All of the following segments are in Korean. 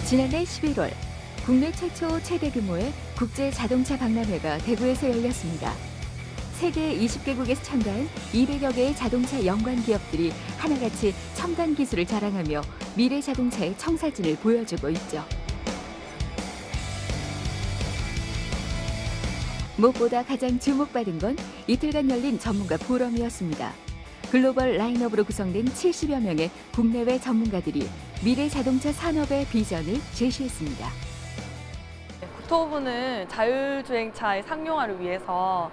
지난해 11월 국내 최초 최대 규모의 국제 자동차 박람회가 대구에서 열렸습니다. 세계 20개국에서 참가한 200여 개의 자동차 연관 기업들이 하나같이 첨단 기술을 자랑하며 미래 자동차의 청사진을 보여주고 있죠. 무엇보다 가장 주목받은 건 이틀간 열린 전문가 포럼이었습니다. 글로벌 라인업으로 구성된 70여 명의 국내외 전문가들이 미래 자동차 산업의 비전을 제시했습니다. 국토부는 자율주행차의 상용화를 위해서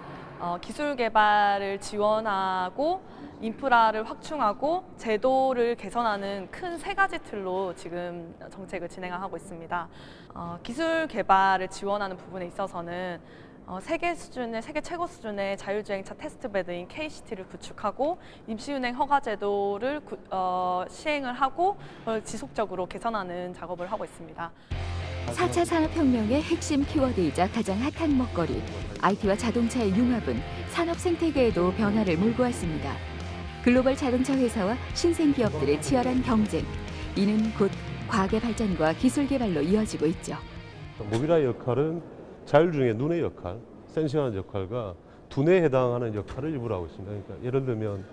기술 개발을 지원하고 인프라를 확충하고 제도를 개선하는 큰 세 가지 틀로 지금 정책을 진행하고 있습니다. 기술 개발을 지원하는 부분에 있어서는 세계 최고 수준의 자율주행차 테스트베드인 KCT를 구축하고 임시운행 허가 제도를 시행을 하고 지속적으로 개선하는 작업을 하고 있습니다. 4차 산업혁명의 핵심 키워드이자 가장 핫한 먹거리, IT와 자동차의 융합은 산업 생태계에도 변화를 몰고 왔습니다. 글로벌 자동차 회사와 신생기업들의 치열한 경쟁, 이는 곧 과학의 발전과 기술 개발로 이어지고 있죠. 모빌아이 역할은 자율주행의 눈의 역할, 센싱하는 역할과 두뇌에 해당하는 역할을 일부러 하고 있습니다. 그러니까 예를 들면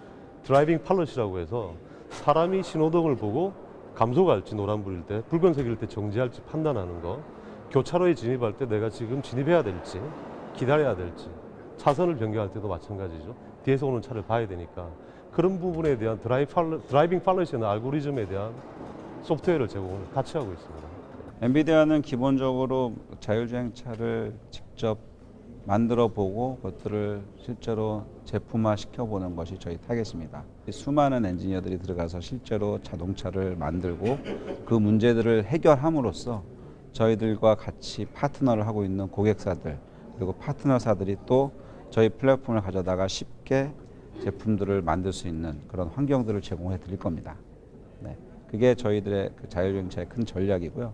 드라이빙 팔럿이라고 해서 사람이 신호등을 보고 감속할지 노란불일 때, 붉은색일 때 정지할지 판단하는 거, 교차로에 진입할 때 내가 지금 진입해야 될지, 기다려야 될지, 차선을 변경할 때도 마찬가지죠. 뒤에서 오는 차를 봐야 되니까 그런 부분에 대한 드라이빙 팔럿에 있는 알고리즘에 대한 소프트웨어를 제공을 같이 하고 있습니다. 엔비디아는 기본적으로 자율주행차를 직접 만들어 보고 그것들을 실제로 제품화 시켜보는 것이 저희 타겟입니다. 수많은 엔지니어들이 들어가서 실제로 자동차를 만들고 그 문제들을 해결함으로써 저희들과 같이 파트너를 하고 있는 고객사들 그리고 파트너사들이 또 저희 플랫폼을 가져다가 쉽게 제품들을 만들 수 있는 그런 환경들을 제공해 드릴 겁니다. 네, 그게 저희들의 그 자율주행차의 큰 전략이고요.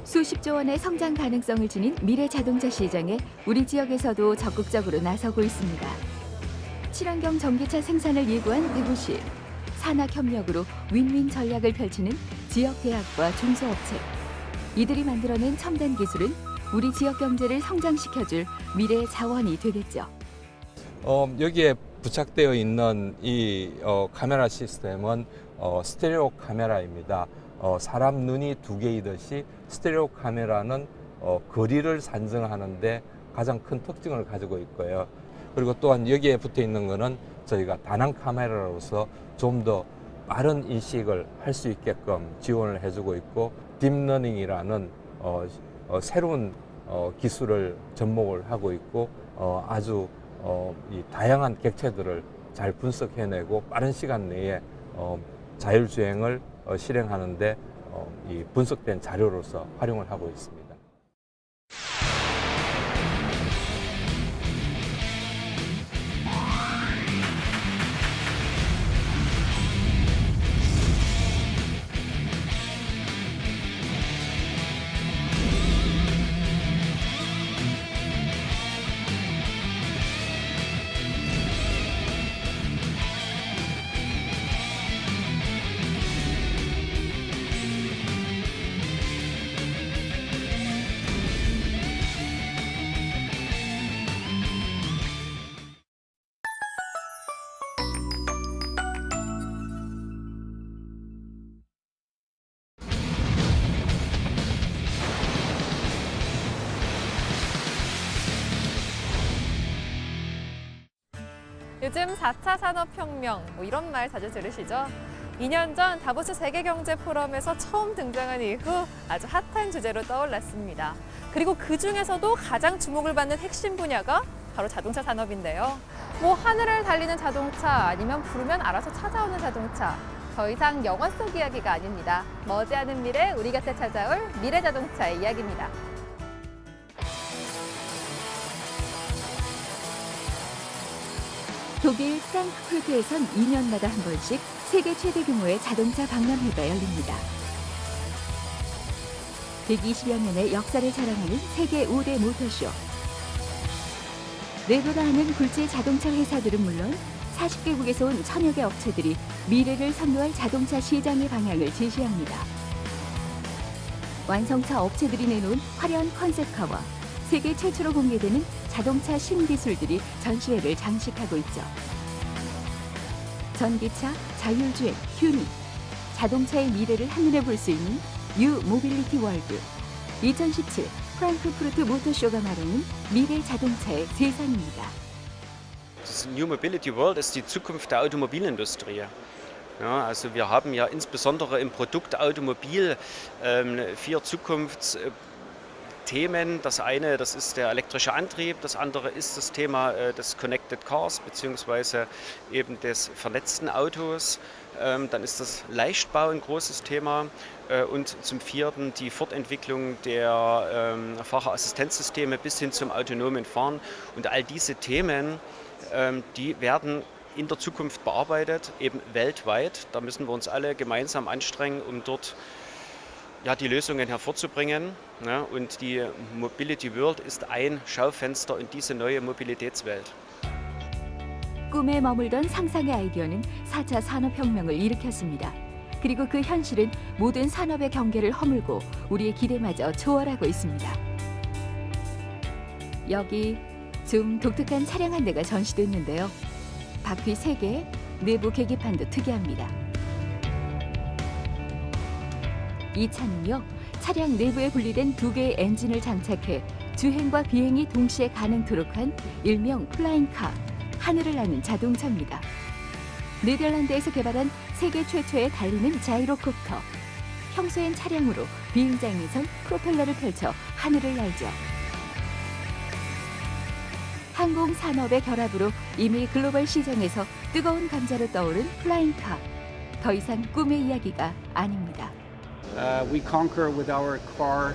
수십조 원의 성장 가능성을 지닌 미래 자동차 시장에 우리 지역에서도 적극적으로 나서고 있습니다. 친환경 전기차 생산을 예고한 대구시, 산학협력으로 윈윈 전략을 펼치는 지역대학과 중소업체. 이들이 만들어낸 첨단 기술은 우리 지역 경제를 성장시켜줄 미래 자원이 되겠죠. 여기에 부착되어 있는 이 카메라 시스템은 스테레오 카메라입니다. 사람 눈이 두 개이듯이 스테레오 카메라는 거리를 산정하는데 가장 큰 특징을 가지고 있고요. 그리고 또한 여기에 붙어 있는 것은 저희가 다낭 카메라로서 좀 더 빠른 인식을 할 수 있게끔 지원을 해주고 있고 딥러닝이라는 새로운 기술을 접목을 하고 있고 아주 이 다양한 객체들을 잘 분석해내고 빠른 시간 내에 자율주행을 실행하는데 이 분석된 자료로서 활용을 하고 있습니다. 요즘 4차 산업혁명 이런 말 자주 들으시죠? 2년 전 다보스 세계경제포럼에서 처음 등장한 이후 아주 핫한 주제로 떠올랐습니다. 그리고 그중에서도 가장 주목을 받는 핵심 분야가 바로 자동차 산업인데요. 하늘을 달리는 자동차 아니면 부르면 알아서 찾아오는 자동차. 더 이상 영화 속 이야기가 아닙니다. 머지않은 미래 우리 곁에 찾아올 미래 자동차의 이야기입니다. 독일 프랑크푸르트에선 2년마다 한 번씩 세계 최대 규모의 자동차 박람회가 열립니다. 120여 년의 역사를 자랑하는 세계 5대 모터쇼. 내도다 하는 굴지의 자동차 회사들은 물론 40개국에서 온 1000여 개 업체들이 미래를 선도할 자동차 시장의 방향을 제시합니다. 완성차 업체들이 내놓은 화려한 컨셉카와 세계 최초로 공개되는 자동차 신기술들이 전시회를 장식하고 있죠. 전기차, 자율주행, 튜닝, 자동차의 미래를 한눈에 볼 수 있는 뉴 모빌리티 월드. 2017 프랑크푸르트 모터쇼가 말하는 미래 자동차의 세상입니다. Das New Mobility World ist die Zukunft der Automobilindustrie. Ja, also wir haben ja insbesondere im Produkt Automobil 4 Zukunftsthemen. Das eine, das ist der elektrische Antrieb, das andere ist das Thema des Connected Cars bzw. eben des vernetzten Autos. Dann ist das Leichtbau ein großes Thema und zum vierten die Fortentwicklung der Fahrerassistenzsysteme bis hin zum autonomen Fahren. Und all diese Themen, die werden in der Zukunft bearbeitet, eben weltweit. Da müssen wir uns alle gemeinsam anstrengen, um dort die Lösungen hervorzubringen. Ja, und die Mobility World ist ein Schaufenster in diese neue Mobilitätswelt. 꿈에 머물던 상상의 아이디어는 4차 산업혁명을 일으켰습니다. 그리고 그 현실은 모든 산업의 경계를 허물고 우리의 기대마저 초월하고 있습니다. 여기 좀 독특한 차량 한 대가 전시됐는데요. 바퀴 3개, 내부 계기판도 특이합니다. 이 차는요, 차량 내부에 분리된 2개의 엔진을 장착해 주행과 비행이 동시에 가능토록 한 일명 플라잉카, 하늘을 나는 자동차입니다. 네덜란드에서 개발한 세계 최초의 달리는 자이로콥터. 평소엔 차량으로 비행장에선 프로펠러를 펼쳐 하늘을 날죠. 항공 산업의 결합으로 이미 글로벌 시장에서 뜨거운 감자로 떠오른 플라잉카. 더 이상 꿈의 이야기가 아닙니다. We conquer with our car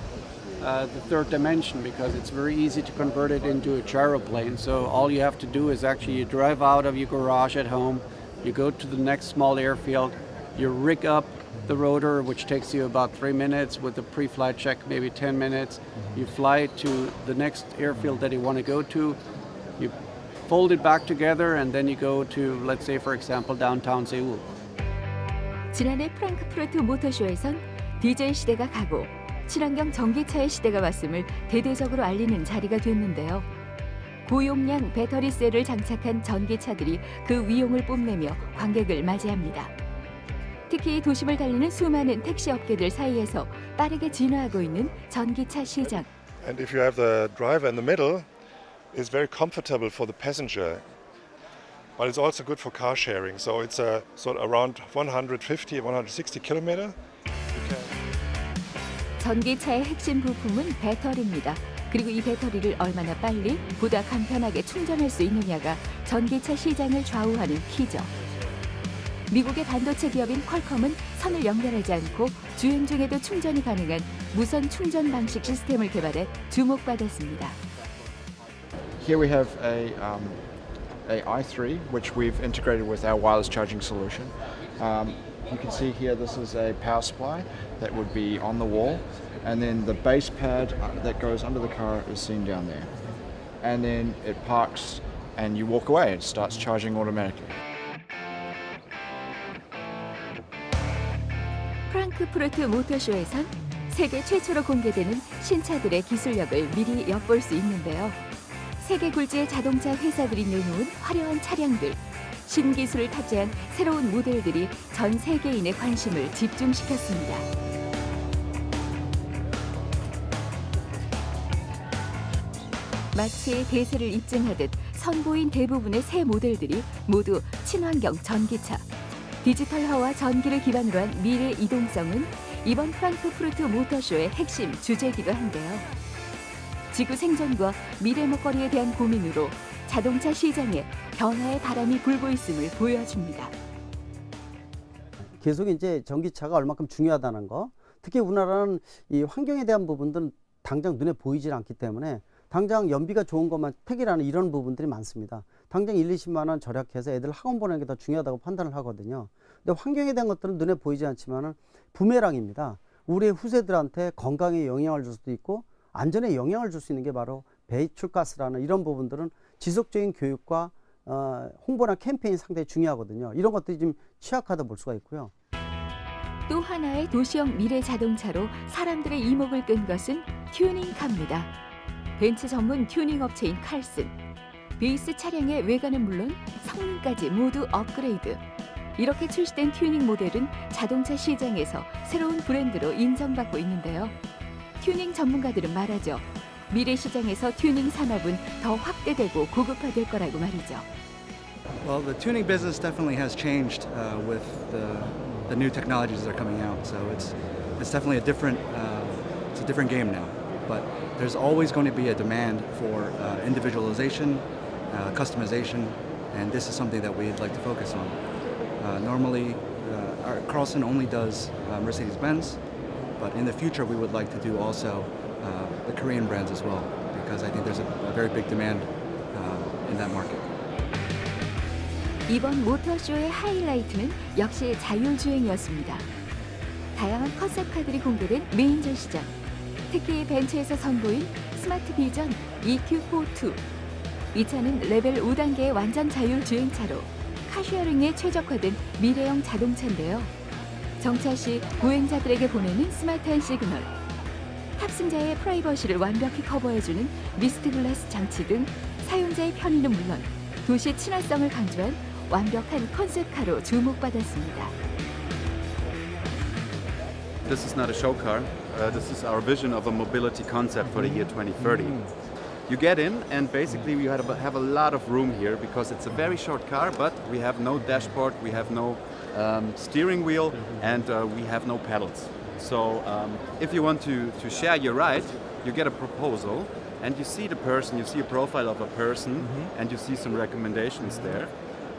the third dimension because it's very easy to convert it into a gyroplane. So all you have to do is actually you drive out of your garage at home, you go to the next small airfield, you rig up the rotor, which takes you about 3 minutes with a pre-flight check, maybe 10 minutes. You fly to the next airfield that you want to go to, you fold it back together, and then you go to, let's say, for example, downtown Seoul. 지난해 프랑크푸르트 모터쇼에선 디젤 시대가 가고 친환경 전기차의 시대가 왔음을 대대적으로 알리는 자리가 됐는데요. 고용량 배터리셀을 장착한 전기차들이 그 위용을 뽐내며 관객을 맞이합니다. 특히 도심을 달리는 수많은 택시 업계들 사이에서 빠르게 진화하고 있는 전기차 시장. And if you have the driver in the middle, it's very comfortable for the passenger. But it's also good for car sharing. So it's sort of around 150, 160 kilometer. 전기차의 핵심 부품은 배터리입니다. 그리고 이 배터리를 얼마나 빨리 보다 간편하게 충전할 수 있느냐가 전기차 시장을 좌우하는 키죠. 미국의 반도체 기업인 퀄컴은 선을 연결하지 않고 주행 중에도 충전이 가능한 무선 충전 방식 시스템을 개발해 주목받았습니다. Here we have a i3 which we've integrated with our wireless charging solution. You can see here this is a power supply that would be on the wall, and then the base pad that goes under the car is seen down there. And then it parks and you walk away, it starts charging automatically. 프랑크푸르트 모터쇼에선 세계 최초로 공개되는 신차들의 기술력을 미리 엿볼 수 있는데요. 세계 굴지의 자동차 회사들이 내놓은 화려한 차량들, 신기술을 탑재한 새로운 모델들이 전 세계인의 관심을 집중시켰습니다. 마치 대세를 입증하듯 선보인 대부분의 새 모델들이 모두 친환경 전기차. 디지털화와 전기를 기반으로 한 미래 이동성은 이번 프랑크푸르트 모터쇼의 핵심 주제이기도 한데요. 지구 생존과 미래 먹거리에 대한 고민으로 자동차 시장에 변화의 바람이 불고 있음을 보여줍니다. 계속 이제 전기차가 얼마큼 중요하다는 거, 특히 우리나라는 이 환경에 대한 부분들은 당장 눈에 보이질 않기 때문에 당장 연비가 좋은 것만 택이라는 이런 부분들이 많습니다. 당장 1, 20만 원 절약해서 애들 학원 보내는 게 더 중요하다고 판단을 하거든요. 근데 환경에 대한 것들은 눈에 보이지 않지만은 부메랑입니다. 우리의 후세들한테 건강에 영향을 줄 수도 있고 안전에 영향을 줄 수 있는 게 바로 배출가스라는 이런 부분들은 지속적인 교육과 홍보나 캠페인이 상당히 중요하거든요. 이런 것들이 좀 취약하다 볼 수가 있고요. 또 하나의 도시형 미래 자동차로 사람들의 이목을 끈 것은 튜닝카입니다. 벤츠 전문 튜닝 업체인 칼슨. 베이스 차량의 외관은 물론 성능까지 모두 업그레이드. 이렇게 출시된 튜닝 모델은 자동차 시장에서 새로운 브랜드로 인정받고 있는데요. 튜닝 전문가들은 말하죠. 미래 시장에서 튜닝 산업은 더 확대되고 고급화될 거라고 말이죠. Well, the tuning business definitely has changed with the new technologies that are coming out. So it's definitely a different game now. But there's always going to be a demand for individualization, customization, and this is something that we'd like to focus on. Normally, Carlson only does Mercedes-Benz, but in the future we would like to do also the Korean brands as well, because I think there's a very big demand in that market. 이번 모터쇼의 하이라이트는 역시 자율주행이었습니다. 다양한 컨셉카들이 공개된 메인 전시장. 특히 벤츠에서 선보인 스마트 비전 EQ42. 이 차는 레벨 5단계의 완전 자율주행차로 카쉐어링에 최적화된 미래형 자동차인데요. 정차 시 보행자들에게 보내는 스마트한 시그널, 탑승자의 프라이버시를 완벽히 커버해주는 미스트 글라스 장치 등 사용자의 편의는 물론 도시 친화성을 강조한 완벽한 컨셉카로 주목받았습니다. This is not a show car. This is our vision of a mobility concept for the year 2030. You get in and basically we have a lot of room here because it's a very short car, but we have no dashboard, we have no steering wheel, and we have no pedals. So if you want to share your ride, you get a proposal and you see the person, you see a profile of a person, and you see some recommendations there,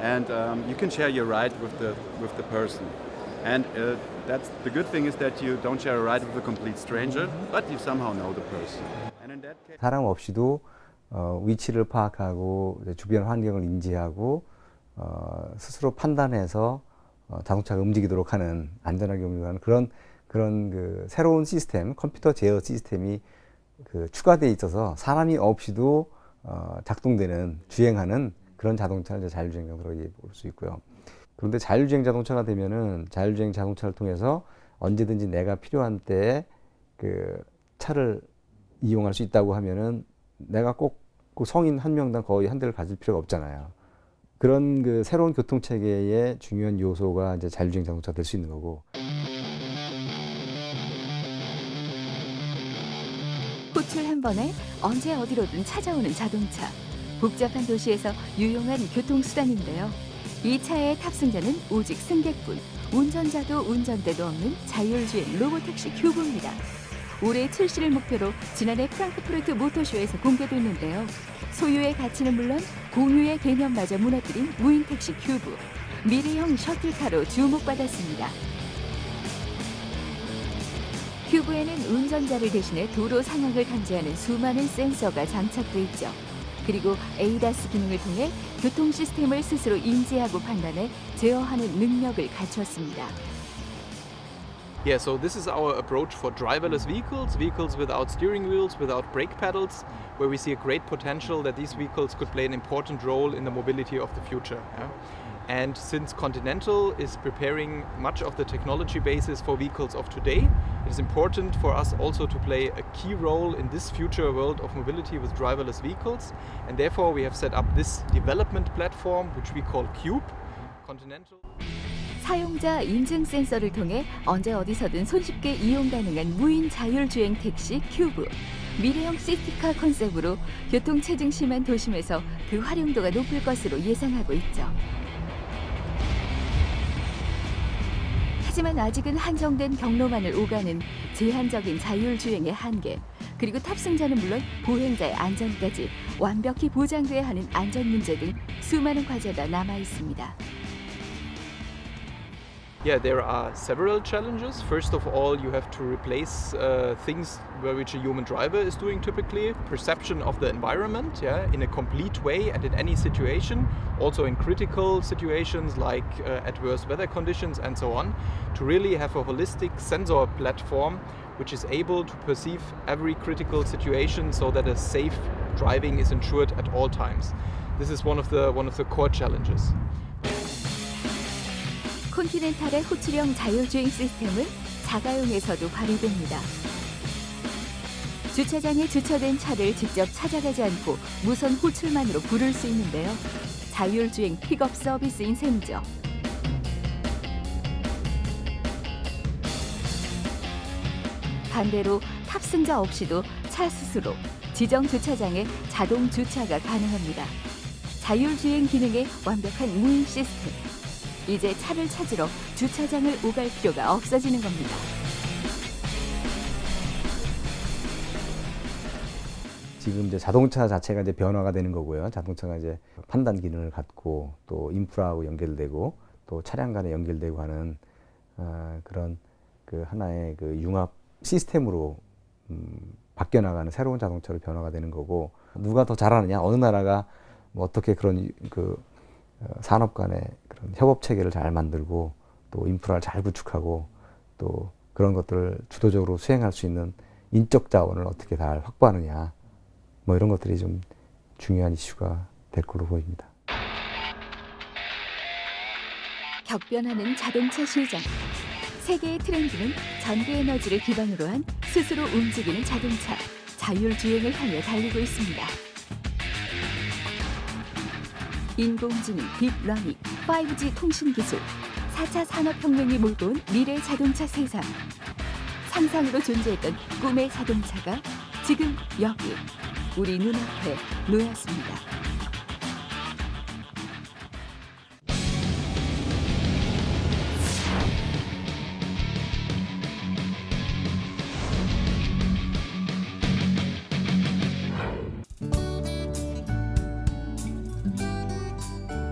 and you can share your ride with the person. And that's the good thing is that you don't share a ride with a complete stranger, but you somehow know the person. And in that case, 사람 없이도 위치를 파악하고 주변 환경을 인지하고 스스로 판단해서 자동차가 움직이도록 하는 안전하게 움직이는 그런 그 새로운 시스템, 컴퓨터 제어 시스템이 그 추가되어 있어서 사람이 없이도 작동되는 주행하는 그런 자동차를 자율주행 자동차로 볼 수 있고요. 그런데 자율주행 자동차가 되면은 자율주행 자동차를 통해서 언제든지 내가 필요한 때에 그 차를 이용할 수 있다고 하면은 내가 꼭 그 성인 한 명당 거의 한 대를 가질 필요가 없잖아요. 그런 그 새로운 교통 체계의 중요한 요소가 이제 자율주행 자동차가 될 수 있는 거고. 호출 한 번에 언제 어디로든 찾아오는 자동차. 복잡한 도시에서 유용한 교통수단인데요. 이 차의 탑승자는 오직 승객뿐, 운전자도 운전대도 없는 자율주행 로보택시 큐브입니다. 올해 출시를 목표로 지난해 프랑크푸르트 모터쇼에서 공개됐는데요. 소유의 가치는 물론 공유의 개념마저 무너뜨린 무인택시 큐브. 미래형 셔틀카로 주목받았습니다. 큐브에는 운전자를 대신해 도로 상황을 감지하는 수많은 센서가 장착돼 있죠. 그리고 에이다스 기능을 통해 교통 시스템을 스스로 인지하고 판단해 제어하는 능력을 갖췄습니다. Yeah, so this is our approach for driverless vehicles, vehicles without steering wheels, without brake pedals, where we see a great potential that these vehicles could play an important role in the mobility of the future. Yeah? And since Continental is preparing much of the technology basis for vehicles of today, it is important for us also to play a key role in this future world of mobility with driverless vehicles. And therefore we have set up this development platform, which we call Cube. Continental. 사용자 인증 센서를 통해 언제 어디서든 손쉽게 이용 가능한 무인 자율주행 택시 큐브. 미래형 시티카 컨셉으로 교통체증 심한 도심에서 그 활용도가 높을 것으로 예상하고 있죠. 하지만 아직은 한정된 경로만을 오가는 제한적인 자율주행의 한계, 그리고 탑승자는 물론 보행자의 안전까지 완벽히 보장돼야 하는 안전 문제 등 수많은 과제가 남아 있습니다. Yeah, there are several challenges. First of all, you have to replace things which a human driver is doing typically. Perception of the environment, yeah, in a complete way and in any situation. Also in critical situations like adverse weather conditions and so on. To really have a holistic sensor platform which is able to perceive every critical situation so that a safe driving is ensured at all times. This is one of the core challenges. 콘티넨탈의 호출형 자율주행 시스템은 자가용에서도 발휘됩니다. 주차장에 주차된 차를 직접 찾아가지 않고 무선 호출만으로 부를 수 있는데요. 자율주행 픽업 서비스인 셈이죠. 반대로 탑승자 없이도 차 스스로 지정 주차장에 자동 주차가 가능합니다. 자율주행 기능의 완벽한 무인 시스템. 이제 차를 찾으러 주차장을 오갈 필요가 없어지는 겁니다. 지금 이제 자동차 자체가 이제 변화가 되는 거고요. 자동차가 이제 판단 기능을 갖고 또 인프라하고 연결되고 또 차량 간에 연결되고 하는 그런 그 하나의 그 융합 시스템으로 바뀌어 나가는 새로운 자동차로 변화가 되는 거고, 누가 더 잘하느냐, 어느 나라가 뭐 어떻게 그런 그 산업 간의 그런 협업 체계를 잘 만들고 또 인프라를 잘 구축하고 또 그런 것들을 주도적으로 수행할 수 있는 인적 자원을 어떻게 잘 확보하느냐, 뭐 이런 것들이 좀 중요한 이슈가 될 걸로 보입니다. 격변하는 자동차 시장. 세계의 트렌드는 전기 에너지를 기반으로 한 스스로 움직이는 자동차, 자율주행을 향해 달리고 있습니다. 인공지능, 딥러닝, 5G 통신기술, 4차 산업혁명이 몰고 온 미래 자동차 세상. 상상으로 존재했던 꿈의 자동차가 지금 여기 우리 눈앞에 놓였습니다.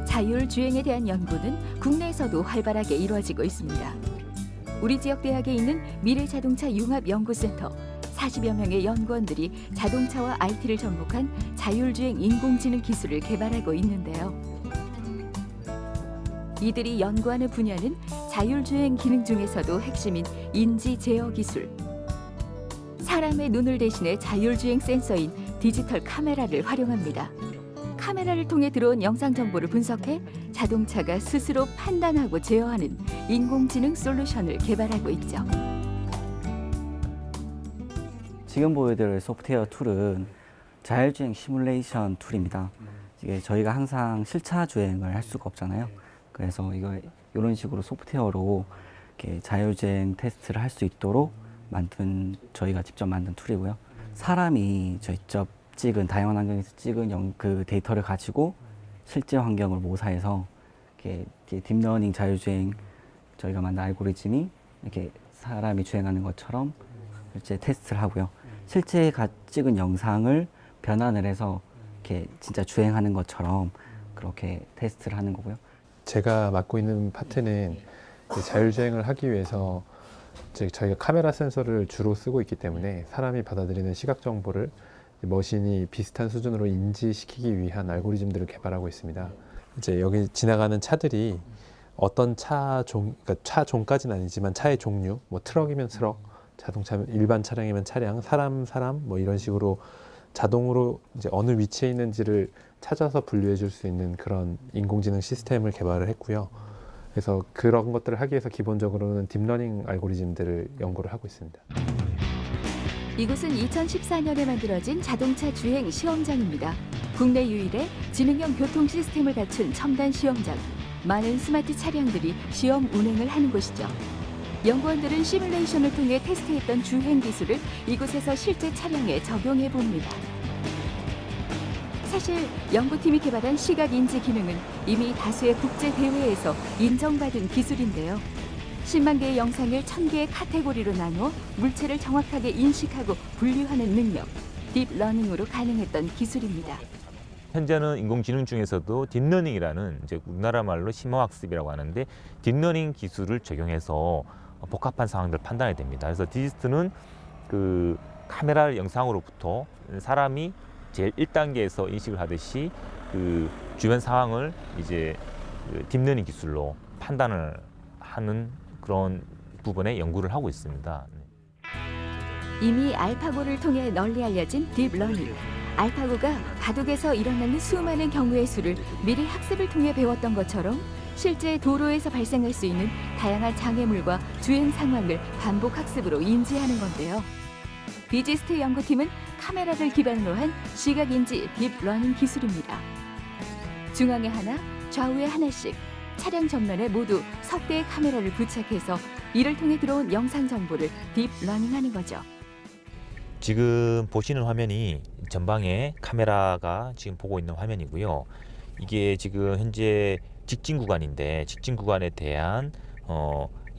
자율주행에 대한 연구는 국내에서도 활발하게 이루어지고 있습니다. 우리 지역 대학에 있는 미래자동차 융합연구센터 40여 명의 연구원들이 자동차와 IT를 접목한 자율주행 인공지능 기술을 개발하고 있는데요. 이들이 연구하는 분야는 자율주행 기능 중에서도 핵심인 인지 제어 기술. 사람의 눈을 대신해 자율주행 센서인 디지털 카메라를 활용합니다. 카메라를 통해 들어온 영상 정보를 분석해 자동차가 스스로 판단하고 제어하는 인공지능 솔루션을 개발하고 있죠. 지금 보여드릴 소프트웨어 툴은 자율주행 시뮬레이션 툴입니다. 이게 저희가 항상 실차 주행을 할 수가 없잖아요. 그래서 이런 식으로 소프트웨어로 이렇게 자율주행 테스트를 할 수 있도록 저희가 직접 만든 툴이고요. 사람이 직접 찍은 다양한 환경에서 찍은 그 데이터를 가지고 실제 환경을 모사해서 이렇게 딥러닝 자율주행 저희가 만든 알고리즘이 이렇게 사람이 주행하는 것처럼 실제 테스트를 하고요. 실제 찍은 영상을 변환을 해서 이렇게 진짜 주행하는 것처럼 그렇게 테스트를 하는 거고요. 제가 맡고 있는 파트는 자율주행을 하기 위해서 저희가 카메라 센서를 주로 쓰고 있기 때문에 사람이 받아들이는 시각 정보를 머신이 비슷한 수준으로 인지시키기 위한 알고리즘들을 개발하고 있습니다. 이제 여기 지나가는 차들이 어떤 그러니까 차 종까지는 아니지만 차의 종류, 뭐 트럭이면 트럭, 자동차면 일반 차량이면 차량, 사람 뭐 이런 식으로 자동으로 이제 어느 위치에 있는지를 찾아서 분류해 줄 수 있는 그런 인공지능 시스템을 개발을 했고요. 그래서 그런 것들을 하기 위해서 기본적으로는 딥러닝 알고리즘들을 연구를 하고 있습니다. 이곳은 2014년에 만들어진 자동차 주행 시험장입니다. 국내 유일의 지능형 교통 시스템을 갖춘 첨단 시험장. 많은 스마트 차량들이 시험 운행을 하는 곳이죠. 연구원들은 시뮬레이션을 통해 테스트했던 주행 기술을 이곳에서 실제 차량에 적용해 봅니다. 사실 연구팀이 개발한 시각 인지 기능은 이미 다수의 국제 대회에서 인정받은 기술인데요. 10만 개의 영상을 1000개의 카테고리로 나누어 물체를 정확하게 인식하고 분류하는 능력, 딥러닝으로 가능했던 기술입니다. 현재는 인공지능 중에서도 딥러닝이라는 이제 우리나라 말로 심화학습이라고 하는데 딥러닝 기술을 적용해서 복합한 상황들을 판단해야 됩니다. 그래서 디지스트는 그 카메라 영상으로부터 사람이 제일 1단계에서 인식을 하듯이 그 주변 상황을 이제 그 딥러닝 기술로 판단을 하는 그런 부분에 연구를 하고 있습니다. 이미 알파고를 통해 널리 알려진 딥러닝. 알파고가 바둑에서 일어나는 수많은 경우의 수를 미리 학습을 통해 배웠던 것처럼 실제 도로에서 발생할 수 있는 다양한 장애물과 주행 상황을 반복 학습으로 인지하는 건데요. 비지스트 연구팀은 카메라를 기반으로 한 시각인지 딥러닝 기술입니다. 중앙에 하나, 좌우에 하나씩 차량 전면에 모두 석 대의 카메라를 부착해서 이를 통해 들어온 영상 정보를 딥러닝하는 거죠. 지금 보시는 화면이 전방에 카메라가 지금 보고 있는 화면이고요. 이게 지금 현재 직진 구간인데 직진 구간에 대한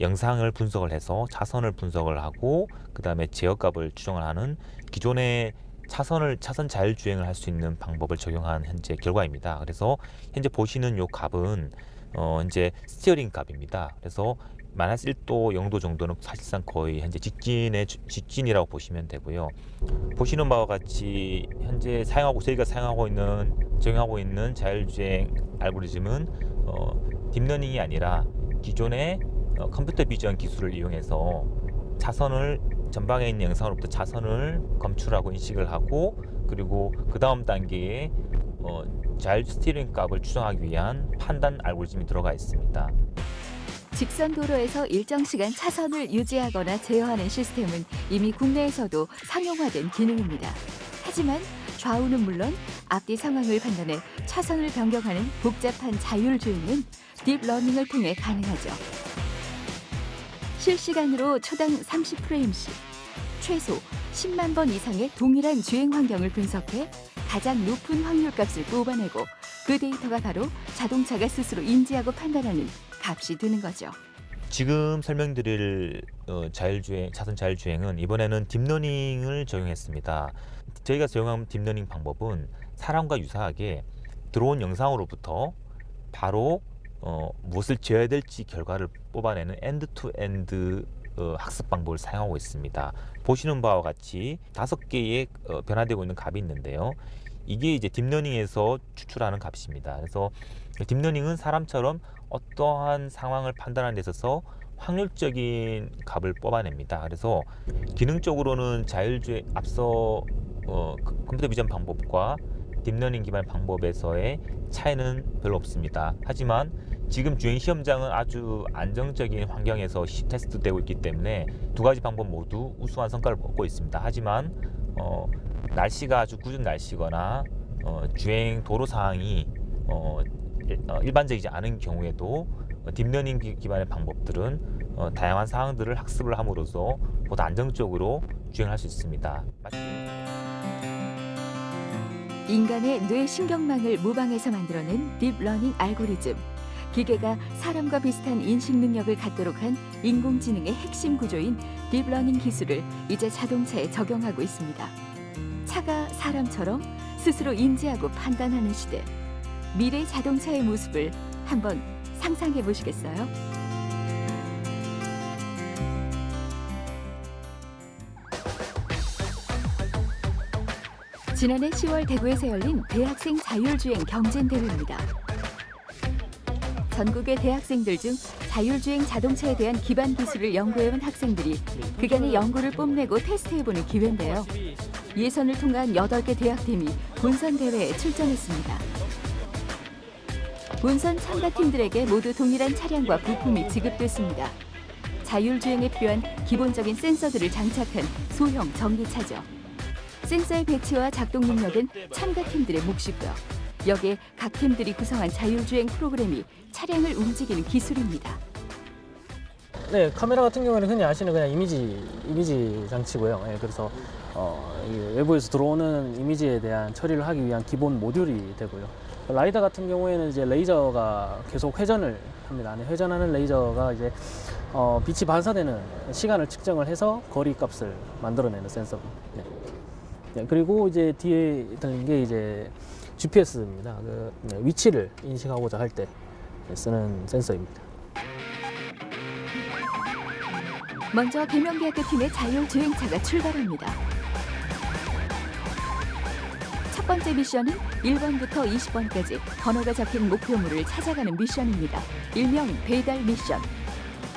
영상을 분석을 해서 차선을 분석을 하고 그 다음에 제어값을 추정을 하는 기존의 차선 자율주행을 할 수 있는 방법을 적용한 현재 결과입니다. 그래서 현재 보시는 요 값은 현재 스티어링 값입니다. 그래서 마이너스 1도, 0도 정도는 사실상 거의 현재 직진이라고 보시면 되고요. 보시는 바와 같이 현재 저희가 적용하고 있는 자율주행 알고리즘은 딥러닝이 아니라 기존의 컴퓨터 비전 기술을 이용해서 전방에 있는 영상으로부터 차선을 검출하고 인식을 하고 그리고 그 다음 단계에 자율 스티어링 값을 추정하기 위한 판단 알고리즘이 들어가 있습니다. 직선 도로에서 일정 시간 차선을 유지하거나 제어하는 시스템은 이미 국내에서도 상용화된 기능입니다. 하지만 좌우는 물론 앞뒤 상황을 판단해 차선을 변경하는 복잡한 자율주행은 딥러닝을 통해 가능하죠. 실시간으로 초당 30프레임씩 최소 10만 번 이상의 동일한 주행 환경을 분석해 가장 높은 확률값을 뽑아내고 그 데이터가 바로 자동차가 스스로 인지하고 판단하는 값이 되는 거죠. 지금 설명드릴 차선 자율주행은 이번에는 딥러닝을 적용했습니다. 저희가 적용한 딥러닝 방법은 사람과 유사하게 들어온 영상으로부터 바로 무엇을 지어야 될지 결과를 뽑아내는 엔드-투-엔드 학습 방법을 사용하고 있습니다. 보시는 바와 같이 5개의 변화되고 있는 값이 있는데요. 이게 이제 딥러닝에서 추출하는 값입니다. 그래서 딥러닝은 사람처럼 어떠한 상황을 판단하는 데 있어서 확률적인 값을 뽑아냅니다. 그래서 기능적으로는 자율주행 앞서 컴퓨터 비전 방법과 딥러닝 기반 방법에서의 차이는 별로 없습니다. 하지만 지금 주행 시험장은 아주 안정적인 환경에서 테스트되고 있기 때문에 두 가지 방법 모두 우수한 성과를 얻고 있습니다. 하지만 날씨가 아주 궂은 날씨거나 주행 도로 상황이 일반적이지 않은 경우에도 딥러닝 기반의 방법들은 다양한 상황들을 학습을 함으로써 보다 안정적으로 주행할 수 있습니다. 인간의 뇌 신경망을 모방해서 만들어낸 딥러닝 알고리즘. 기계가 사람과 비슷한 인식 능력을 갖도록 한 인공지능의 핵심 구조인 딥러닝 기술을 이제 자동차에 적용하고 있습니다. 차가 사람처럼 스스로 인지하고 판단하는 시대. 미래 자동차의 모습을 한번 상상해 보시겠어요? 지난해 10월 대구에서 열린 대학생 자율주행 경진대회입니다. 전국의 대학생들 중 자율주행 자동차에 대한 기반 기술을 연구해온 학생들이 그간의 연구를 뽐내고 테스트해보는 기회인데요. 예선을 통한 8개 대학팀이 본선 대회에 출전했습니다. 본선 참가팀들에게 모두 동일한 차량과 부품이 지급됐습니다. 자율주행에 필요한 기본적인 센서들을 장착한 소형 전기차죠. 센서의 배치와 작동 능력은 참가팀들의 몫이고요. 여기에 각 팀들이 구성한 자율주행 프로그램이 차량을 움직이는 기술입니다. 네, 카메라 같은 경우에는 흔히 아시는 그냥 이미지 장치고요. 예, 그래서 외부에서 들어오는 이미지에 대한 처리를 하기 위한 기본 모듈이 되고요. 라이더 같은 경우에는 이제 레이저가 계속 회전을 합니다. 회전하는 레이저가 이제 빛이 반사되는 시간을 측정을 해서 거리 값을 만들어내는 센서입니다. 네. 네, 그리고 이제 뒤에 달린 게 이제 GPS입니다. 위치를 인식하고자 할 때 쓰는 센서입니다. 먼저 계명대학교 팀의 자율주행차가 출발합니다. 첫 번째 미션은 1번부터 20번까지 번호가 적힌 목표물을 찾아가는 미션입니다. 일명 배달 미션.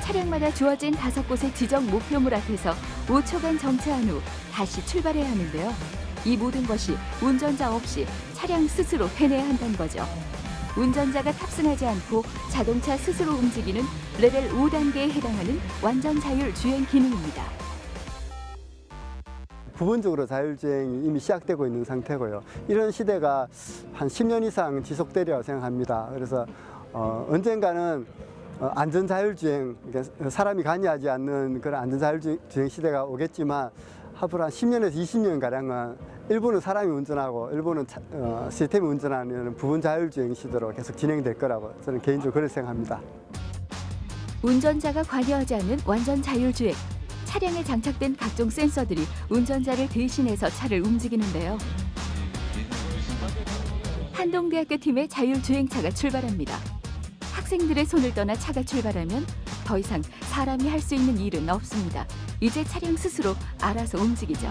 차량마다 주어진 5곳의 지정 목표물 앞에서 5초간 정차한 후 다시 출발해야 하는데요. 이 모든 것이 운전자 없이 차량 스스로 해내야 한다는 거죠. 운전자가 탑승하지 않고 자동차 스스로 움직이는 레벨 5단계에 해당하는 완전 자율 주행 기능입니다. 부분적으로 자율주행이 이미 시작되고 있는 상태고요. 이런 시대가 한 10년 이상 지속되리라고 생각합니다. 그래서 언젠가는 안전자율주행, 그러니까 사람이 관여하지 않는 그런 안전자율주행 시대가 오겠지만 앞으로 한 10년에서 20년가량은 일부는 사람이 운전하고 일부는 시스템이 운전하는 부분 자율주행 시대로 계속 진행될 거라고 저는 개인적으로 그렇게 생각합니다. 운전자가 관여하지 않는 완전 자율주행. 차량에 장착된 각종 센서들이 운전자를 대신해서 차를 움직이는데요. 한동대학교 팀의 자율주행차가 출발합니다. 학생들의 손을 떠나 차가 출발하면 더 이상 사람이 할 수 있는 일은 없습니다. 이제 차량 스스로 알아서 움직이죠.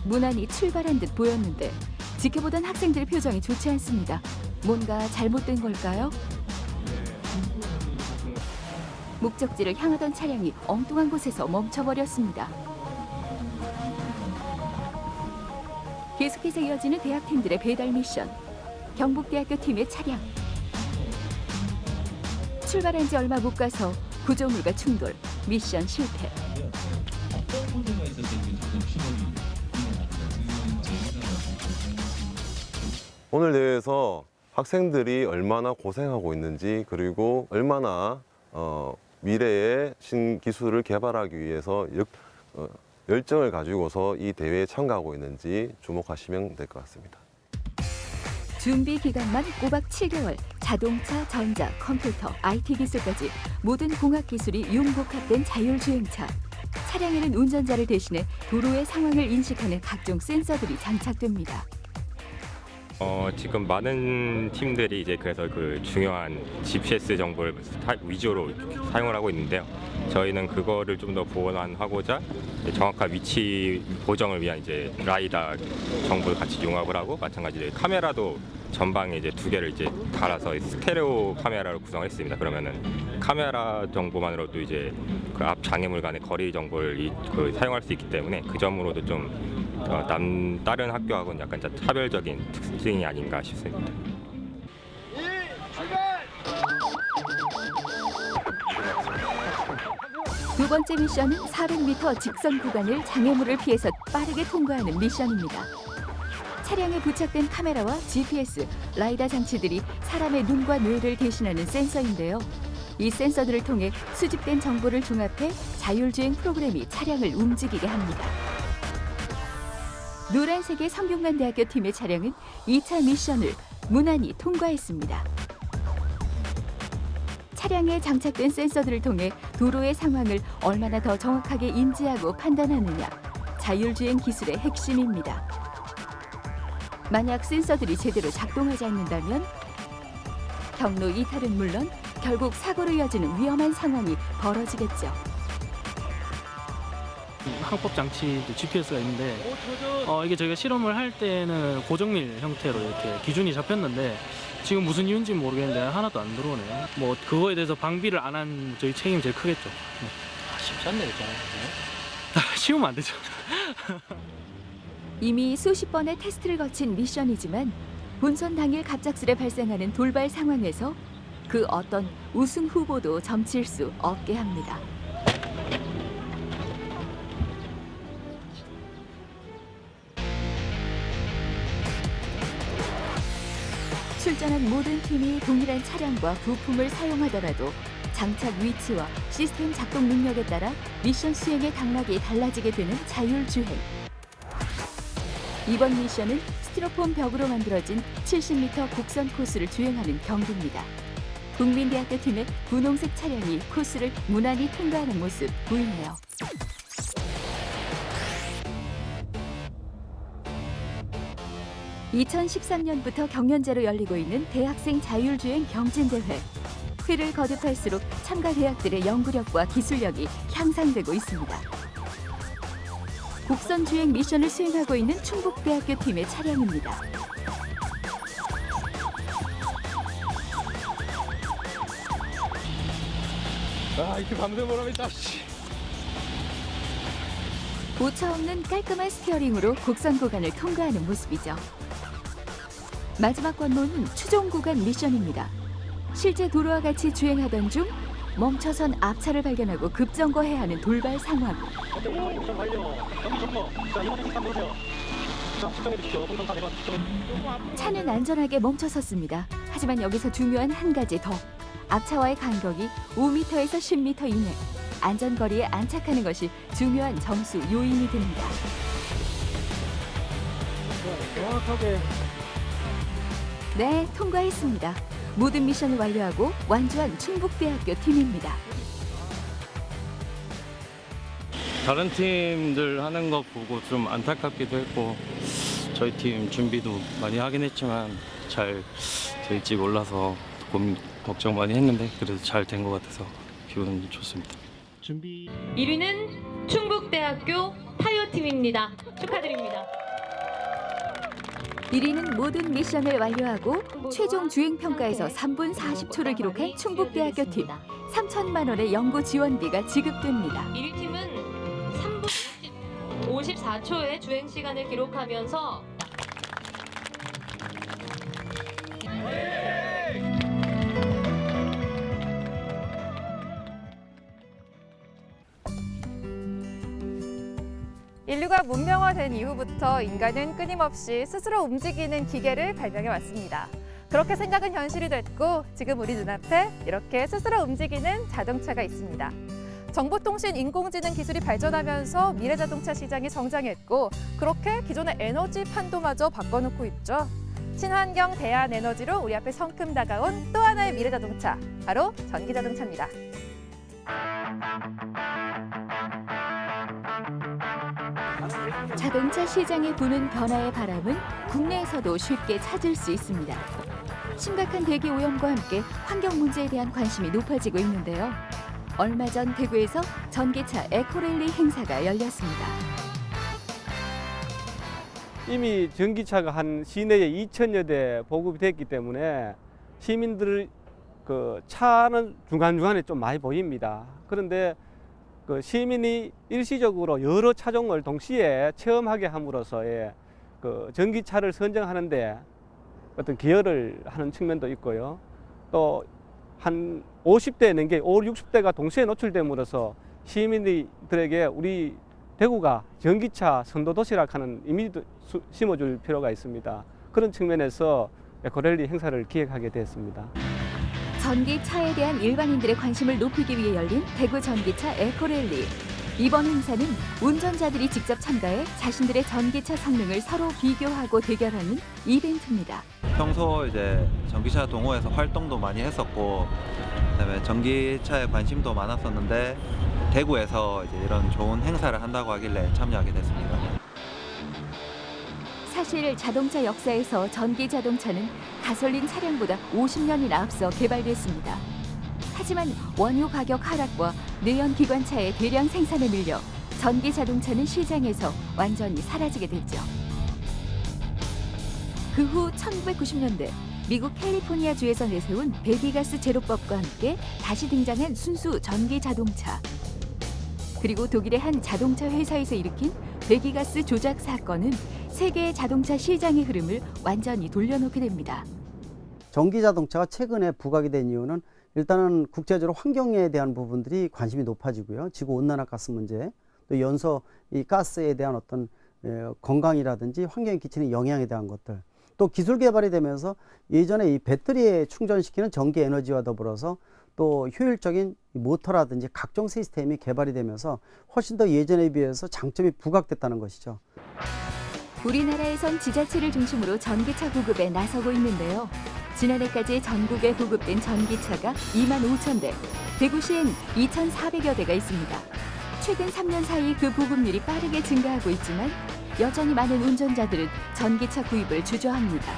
무난히 출발한 듯 보였는데 지켜보던 학생들의 표정이 좋지 않습니다. 뭔가 잘못된 걸까요? 목적지를 향하던 차량이 엉뚱한 곳에서 멈춰버렸습니다. 계속해서 이어지는 대학팀들의 배달 미션. 경북대학교 팀의 차량. 출발한 지 얼마 못 가서 구조물과 충돌, 미션 실패. 오늘 대회에서 학생들이 얼마나 고생하고 있는지 그리고 얼마나 미래의 신기술을 개발하기 위해서 열정을 가지고서 이 대회에 참가하고 있는지 주목하시면 될 것 같습니다. 준비 기간만 꼬박 7개월, 자동차, 전자, 컴퓨터, IT 기술까지 모든 공학 기술이 융복합된 자율주행차. 차량에는 운전자를 대신해 도로의 상황을 인식하는 각종 센서들이 장착됩니다. 지금 많은 팀들이 이제 그래서 그 중요한 GPS 정보를 위주로 사용을 하고 있는데요. 저희는 그거를 좀 더 보완하고자 정확한 위치 보정을 위한 이제 라이다 정보를 같이 융합을 하고 마찬가지로 카메라도 전방에 이제 2개를 이제 달아서 스테레오 카메라로 구성했습니다. 그러면은 카메라 정보만으로도 이제 그 앞 장애물 간의 거리 정보를 사용할 수 있기 때문에 그 점으로도 좀 다른 학교하고는 약간 차별적인 특징이 아닌가 싶습니다. 두 번째 미션은 400m 직선 구간을 장애물을 피해서 빠르게 통과하는 미션입니다. 차량에 부착된 카메라와 GPS, 라이다 장치들이 사람의 눈과 뇌를 대신하는 센서인데요. 이 센서들을 통해 수집된 정보를 종합해 자율주행 프로그램이 차량을 움직이게 합니다. 노란색의 성균관대학교 팀의 차량은 2차 미션을 무난히 통과했습니다. 차량에 장착된 센서들을 통해 도로의 상황을 얼마나 더 정확하게 인지하고 판단하느냐, 자율주행 기술의 핵심입니다. 만약 센서들이 제대로 작동하지 않는다면 경로 이탈은 물론 결국 사고로 이어지는 위험한 상황이 벌어지겠죠. 항법 장치 GPS가 있는데 이게 저희가 실험을 할 때는 고정밀 형태로 이렇게 기준이 잡혔는데 지금 무슨 이유인지 모르겠는데 하나도 안 들어오네요. 뭐 그거에 대해서 방비를 안 한 저희 책임이 제일 크겠죠. 쉽지 않네, 일단. 쉬우면 안 되죠. 이미 수십 번의 테스트를 거친 미션이지만 본선 당일 갑작스레 발생하는 돌발 상황에서 그 어떤 우승 후보도 점칠 수 없게 합니다. 출전한 모든 팀이 동일한 차량과 부품을 사용하더라도 장착 위치와 시스템 작동 능력에 따라 미션 수행의 당락이 달라지게 되는 자율주행. 이번 미션은 스티로폼 벽으로 만들어진 70m 곡선 코스를 주행하는 경기입니다. 국민대학교 팀의 분홍색 차량이 코스를 무난히 통과하는 모습 보이네요. (2013년부터) 경연제로 열리고 있는 대학생 자율주행 경진대회. 회를 거듭할수록 참가 대학들의 연구력과 기술력이 향상되고 있습니다. 곡선 주행 미션을 수행하고 있는 충북대학교 팀의 차량입니다. 이렇게 밤새 보람 있다. 오차 없는 깔끔한 스티어링으로 곡선 구간을 통과하는 모습이죠. 마지막 관문은 추종 구간 미션입니다. 실제 도로와 같이 주행하던 중 멈춰선 앞차를 발견하고 급정거해야 하는 돌발 상황. 차는 안전하게 멈춰섰습니다. 하지만 여기서 중요한 한 가지 더. 앞차와의 간격이 5m에서 10m 이내. 안전거리에 안착하는 것이 중요한 점수 요인이 됩니다. 정확하게. 네, 통과했습니다. 모든 미션을 완료하고 완주한 충북대학교 팀입니다. 다른 팀들 하는 거 보고 좀 안타깝기도 했고 저희 팀 준비도 많이 하긴 했지만 잘 될지 몰라서 걱정 많이 했는데 그래도 잘 된 것 같아서 기분은 좋습니다. 1위는 충북대학교 타이어팀입니다. 축하드립니다. 1위는 모든 미션을 완료하고 최종 주행평가에서 3분 40초를 기록한 충북대학교 팀. 3천만 원의 연구 지원비가 지급됩니다. 1위 팀은 3분 54초의 주행 시간을 기록하면서 인류가 문명화된 이후부터 인간은 끊임없이 스스로 움직이는 기계를 발명해 왔습니다. 그렇게 생각은 현실이 됐고 지금 우리 눈앞에 이렇게 스스로 움직이는 자동차가 있습니다. 정보통신 인공지능 기술이 발전하면서 미래자동차 시장이 성장했고 그렇게 기존의 에너지 판도마저 바꿔놓고 있죠. 친환경 대한에너지로 우리 앞에 성큼 다가온 또 하나의 미래자동차, 바로 전기자동차입니다. 자동차 시장에 부는 변화의 바람은 국내에서도 쉽게 찾을 수 있습니다. 심각한 대기 오염과 함께 환경 문제에 대한 관심이 높아지고 있는데요. 얼마 전 대구에서 전기차 에코랠리 행사가 열렸습니다. 이미 전기차가 한 시내에 2,000여 대 보급이 됐기 때문에 시민들 그 차는 중간중간에 좀 많이 보입니다. 그런데 그 시민이 일시적으로 여러 차종을 동시에 체험하게 함으로써의 그 전기차를 선정하는데 어떤 기여를 하는 측면도 있고요. 또 한 50대 넘게 5, 60대가 동시에 노출됨으로써 시민들에게 우리 대구가 전기차 선도 도시라 하는 이미지도 심어줄 필요가 있습니다. 그런 측면에서 에코랠리 행사를 기획하게 됐습니다. 전기차에 대한 일반인들의 관심을 높이기 위해 열린 대구 전기차 에코랠리. 이번 행사는 운전자들이 직접 참가해 자신들의 전기차 성능을 서로 비교하고 대결하는 이벤트입니다. 평소 이제 전기차 동호회에서 활동도 많이 했었고, 그다음에 전기차에 관심도 많았었는데 대구에서 이제 이런 좋은 행사를 한다고 하길래 참여하게 됐습니다. 사실 자동차 역사에서 전기 자동차는 가솔린 차량보다 50년이나 앞서 개발됐습니다. 하지만 원유 가격 하락과 내연 기관차의 대량 생산에 밀려 전기 자동차는 시장에서 완전히 사라지게 됐죠. 그 후 1990년대 미국 캘리포니아주에서 내세운 배기가스 제로법과 함께 다시 등장한 순수 전기 자동차. 그리고 독일의 한 자동차 회사에서 일으킨 배기가스 조작 사건은 세계의 자동차 시장의 흐름을 완전히 돌려놓게 됩니다. 전기 자동차가 최근에 부각이 된 이유는 일단은 국제적으로 환경에 대한 부분들이 관심이 높아지고요. 지구 온난화 가스 문제, 또 연소 이 가스에 대한 어떤 건강이라든지 환경에 끼치는 영향에 대한 것들, 또 기술 개발이 되면서 예전에 이 배터리에 충전시키는 전기 에너지와 더불어서 또 효율적인 모터라든지 각종 시스템이 개발이 되면서 훨씬 더 예전에 비해서 장점이 부각됐다는 것이죠. 우리나라에선 지자체를 중심으로 전기차 보급에 나서고 있는데요. 지난해까지 전국에 보급된 전기차가 25,000대, 대구시엔 2,400여 대가 있습니다. 최근 3년 사이 그 보급률이 빠르게 증가하고 있지만 여전히 많은 운전자들은 전기차 구입을 주저합니다.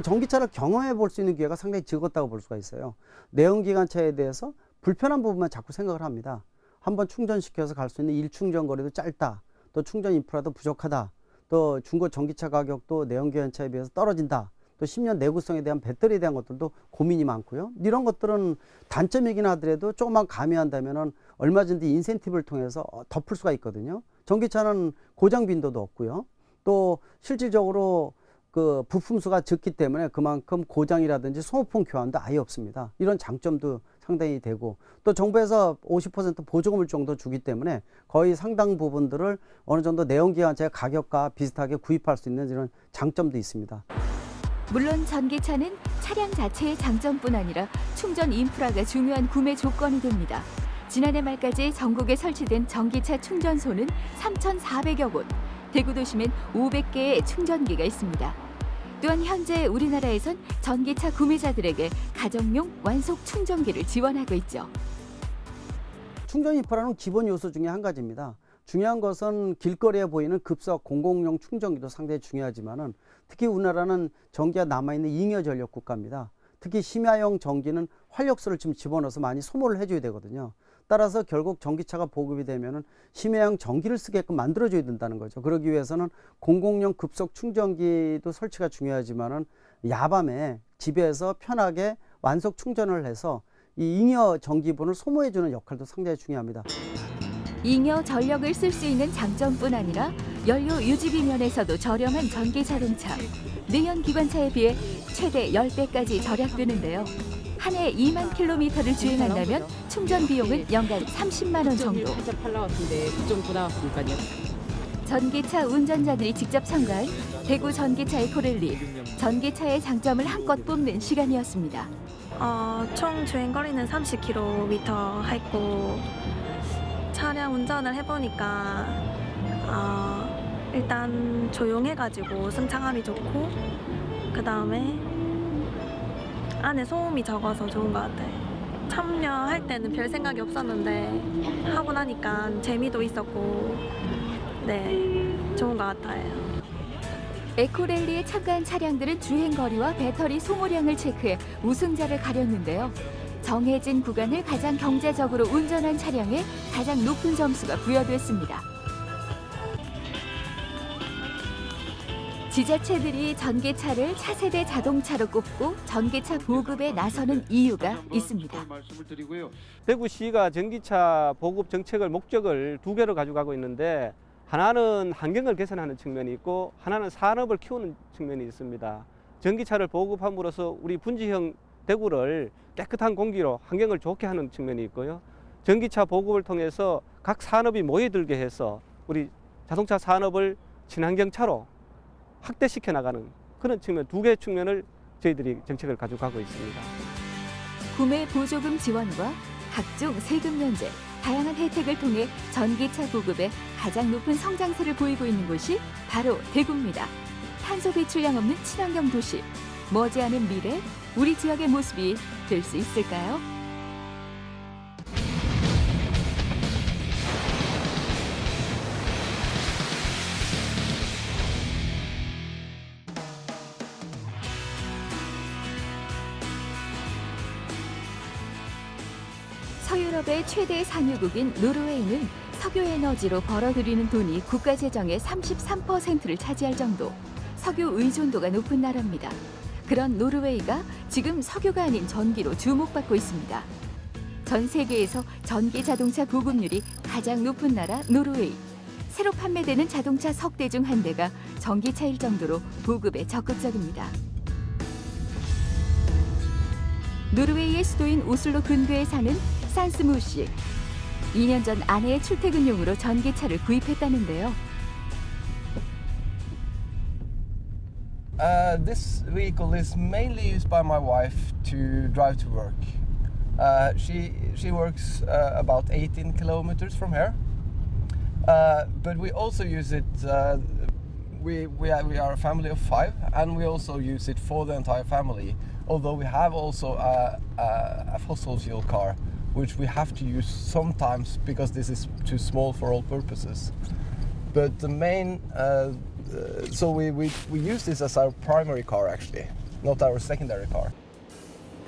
전기차를 경험해 볼 수 있는 기회가 상당히 적었다고 볼 수가 있어요. 내연기관차에 대해서 불편한 부분만 자꾸 생각을 합니다. 한번 충전시켜서 갈 수 있는 일충전 거리도 짧다. 또 충전 인프라도 부족하다. 또 중고 전기차 가격도 내연기관차에 비해서 떨어진다. 또 10년 내구성에 대한 배터리에 대한 것들도 고민이 많고요. 이런 것들은 단점이긴 하더라도 조금만 가미한다면 얼마든지 인센티브를 통해서 덮을 수가 있거든요. 전기차는 고장 빈도도 없고요. 또 실질적으로 그 부품수가 적기 때문에 그만큼 고장이라든지 소모품 교환도 아예 없습니다. 이런 장점도 상당히 되고 또 정부에서 50% 보조금을 정도 주기 때문에 거의 상당 부분들을 어느 정도 내연기관차의 가격과 비슷하게 구입할 수 있는 이런 장점도 있습니다. 물론 전기차는 차량 자체의 장점뿐 아니라 충전 인프라가 중요한 구매 조건이 됩니다. 지난해 말까지 전국에 설치된 전기차 충전소는 3,400여 곳, 대구 도심엔 500개의 충전기가 있습니다. 또한 현재 우리나라에선 전기차 구매자들에게 가정용 완속 충전기를 지원하고 있죠. 충전 인프라는 기본 요소 중에 한 가지입니다. 중요한 것은 길거리에 보이는 급속 공공용 충전기도 상당히 중요하지만은 특히 우리나라는 전기가 남아있는 잉여 전력 국가입니다. 특히 심야용 전기는 활력소를 지금 집어넣어서 많이 소모를 해줘야 되거든요. 따라서 결국 전기차가 보급이 되면은 심야용 전기를 쓰게끔 만들어줘야 된다는 거죠. 그러기 위해서는 공공용 급속 충전기도 설치가 중요하지만은 야밤에 집에서 편하게 완속 충전을 해서 이 잉여 전기분을 소모해주는 역할도 상당히 중요합니다. 잉여 전력을 쓸 수 있는 장점뿐 아니라 연료 유지비 면에서도 저렴한 전기 자동차. 내연 기관차에 비해 최대 10배까지 절약되는데요. 한 해 2만 킬로미터를 주행한다면 충전 비용은 연간 30만 원 정도. 전기차 운전자들이 직접 참가한 대구 전기차 에코랠리. 전기차의 장점을 한껏 뽐낸 시간이었습니다. 총 주행거리는 30km 했고 차량 운전을 해보니까 일단 조용해가지고 승차감이 좋고 그 다음에 안에 소음이 적어서 좋은 것 같아요. 참여할 때는 별 생각이 없었는데 하고 나니까 재미도 있었고 네 좋은 것 같아요. 에코랠리에 참가한 차량들은 주행거리와 배터리 소모량을 체크해 우승자를 가렸는데요. 정해진 구간을 가장 경제적으로 운전한 차량에 가장 높은 점수가 부여됐습니다. 지자체들이 전기차를 차세대 자동차로 꼽고 전기차 보급에 나서는 이유가 있습니다. 대구시가 전기차 보급 정책을 목적을 두 개로 가져가고 있는데 하나는 환경을 개선하는 측면이 있고 하나는 산업을 키우는 측면이 있습니다. 전기차를 보급함으로써 우리 분지형 대구를 깨끗한 공기로 환경을 좋게 하는 측면이 있고요. 전기차 보급을 통해서 각 산업이 모여들게 해서 우리 자동차 산업을 친환경차로 확대시켜 나가는 그런 측면, 두 개의 측면을 저희들이 정책을 가져가고 있습니다. 구매 보조금 지원과 각종 세금 면제, 다양한 혜택을 통해 전기차 보급에 가장 높은 성장세를 보이고 있는 곳이 바로 대구입니다. 탄소 배출량 없는 친환경 도시, 머지않은 미래, 우리 지역의 모습이 될 수 있을까요? 서유럽의 최대 산유국인 노르웨이는 석유에너지로 벌어들이는 돈이 국가 재정의 33%를 차지할 정도 석유 의존도가 높은 나라입니다. 그런 노르웨이가 지금 석유가 아닌 전기로 주목받고 있습니다. 전 세계에서 전기 자동차 보급률이 가장 높은 나라 노르웨이. 새로 판매되는 자동차 석 대 중 한 대가 전기차일 정도로 보급에 적극적입니다. 노르웨이의 수도인 오슬로 근교에 사는 산스무 씨. 2년 전 아내의 출퇴근용으로 전기차를 구입했다는데요. This vehicle is mainly used by my wife to drive to work. She works about 18 kilometers from here, but we also use it. We are a family of 5, and we also use it for the entire family. Although we have also a fossil fuel car, which we have to use sometimes because this is too small for all purposes. But the main, so we use this as our primary car actually, not our secondary car.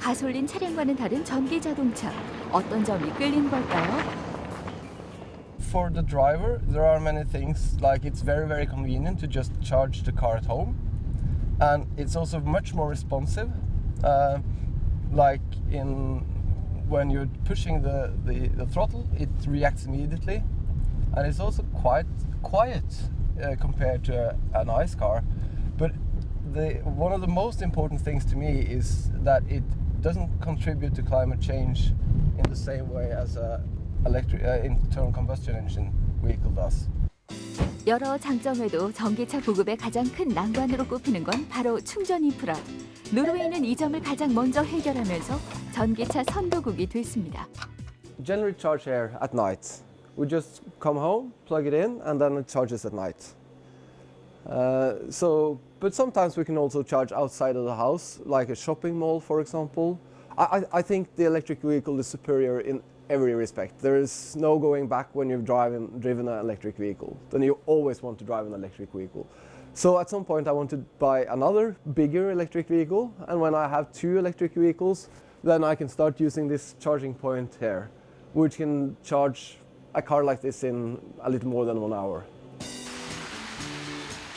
가솔린 차량과는 다른 전기 자동차. 어떤 점이 끌린 걸까요? For the driver, there are many things, like it's very convenient to just charge the car at home. And it's also much more responsive, like when you're pushing the throttle, it reacts immediately. And it's also quite quiet compared to an ICE car. But one of the most important things to me is that it doesn't contribute to climate change in the same way as a internal combustion engine vehicle does. 여러 장점에도 전기차 보급의 가장 큰 난관으로 꼽히는 건 바로 충전 인프라. 노르웨이는 이 점을 가장 먼저 해결하면서 전기차 선도국이 됐습니다. Generally charge here at night. We just come home, plug it in, and then it charges at night. But sometimes we can also charge outside of the house, like a shopping mall, for example. I think the electric vehicle is superior in every respect. There is no going back when you've driven an electric vehicle. Then you always want to drive an electric vehicle. So at some point I want to buy another bigger electric vehicle, and when I have 2 electric vehicles, then I can start using this charging point here, which can charge a car like this in a little more than 1 hour.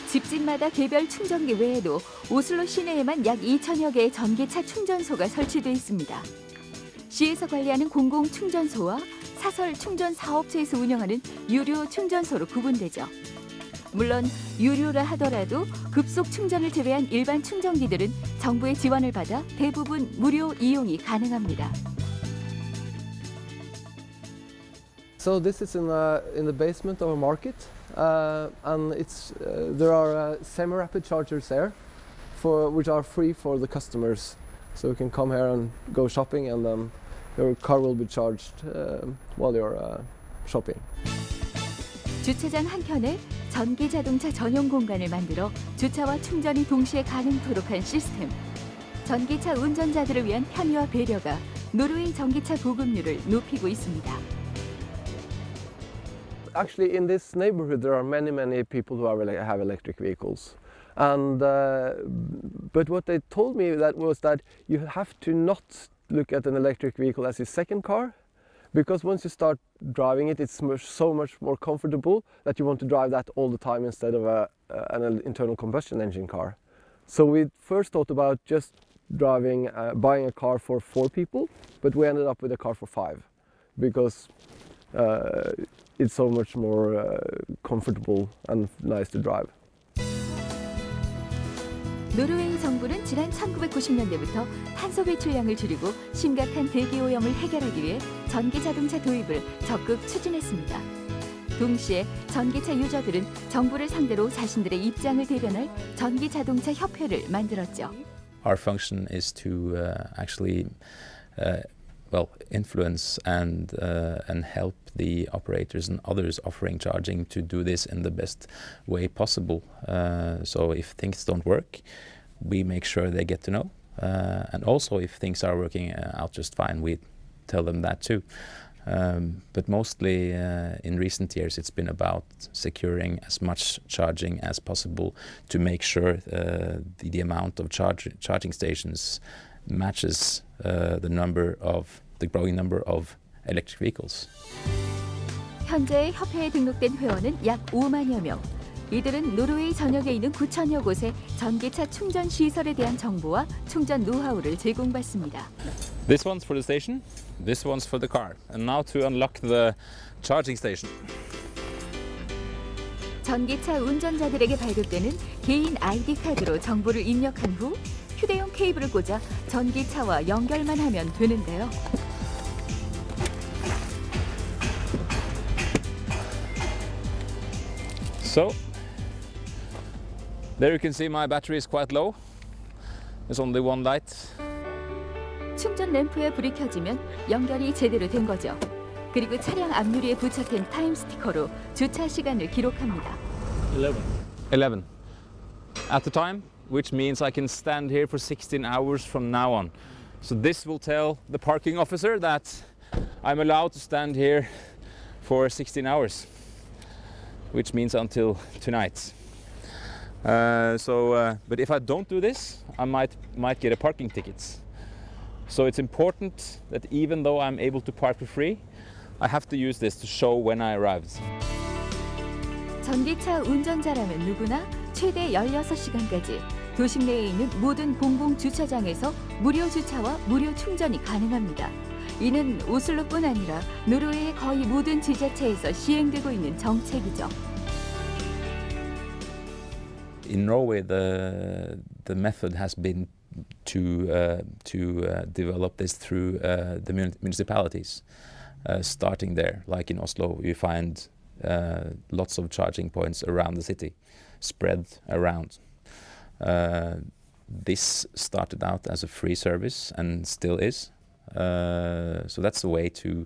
집집마다 개별 충전기 외에도 오슬로 시내에만 약 2천여 개의 전기차 충전소가 설치돼 있습니다. 시에서 관리하는 공공 충전소와 사설 충전 사업체에서 운영하는 유료 충전소로 구분되죠. 물론 유료라 하더라도 급속 충전을 제외한 일반 충전기들은 정부의 지원을 받아 대부분 무료 이용이 가능합니다. So this is in the basement of a market, and there are semi-rapid chargers there, which are free for the customers. So you can come here and go shopping, and then your car will be charged while you're shopping. 주차장 한켠에 전기 자동차 전용 공간을 만들어 주차와 충전이 동시에 가능토록 한 시스템. 전기차 운전자들을 위한 편의와 배려가 노르웨이 전기차 보급률을 높이고 있습니다. Actually, in this neighborhood, there are many people who have electric vehicles, and but what they told me was that you have to not look at an electric vehicle as your second car, because once you start driving it, it's so much more comfortable that you want to drive that all the time instead of an internal combustion engine car. So we first thought about just buying a car for 4 people, but we ended up with a car for 5, because it's so much more comfortable and nice to drive. 노르웨이 정부는 지난 1990년대부터 탄소 배출량을 줄이고 심각한 대기 오염을 해결하기 위해 전기 자동차 도입을 적극 추진했습니다. 동시에 전기차 유저들은 정부를 상대로 자신들의 입장을 대변할 전기 자동차 협회를 만들었죠. Our function is to actually influence and help the operators and others offering charging to do this in the best way possible. So if things don't work, we make sure they get to know. And also if things are working out just fine, we tell them that too. But mostly in recent years it's been about securing as much charging as possible to make sure the amount of charging stations matches the growing number of electric vehicles. 현재 협회에 등록된 회원은 약 5만여 명. 이들은 노르웨이 전역에 있는 9천여 곳의 전기차 충전 시설에 대한 정보와 충전 노하우를 제공받습니다. This one's for the station, this one's for the car. And now to unlock the charging station. 전기차 운전자들에게 발급되는 개인 ID 카드로 정보를 입력한 후 휴대용 케이블을 꽂아 전기차와 연결만 하면 되는데요. So, there you can see my battery is quite low. There's only one light. 충전 램프에 불이 켜지면 연결이 제대로 된 거죠. 그리고 차량 앞유리에 부착된 타임 스티커로 주차 시간을 기록합니다. 11. At the time, which means I can stand here for 16 hours from now on. So this will tell the parking officer that I'm allowed to stand here for 16 hours, which means until tonight. But if I don't do this, I might get a parking ticket. So it's important that even though I'm able to park for free, I have to use this to show when I arrived. 전기차 운전자라면 누구나 최대 16시간까지 도심 내에 있는 모든 공공 주차장에서 무료 주차와 무료 충전이 가능합니다. 이는 오슬로뿐 아니라 노르웨이의 거의 모든 지자체에서 시행되고 있는 정책이죠. In Norway, the method has been to develop this through the municipalities, starting there. Like in Oslo, you find lots of charging points around the city, spread around. This started out as a free service and still is. So that's a way to,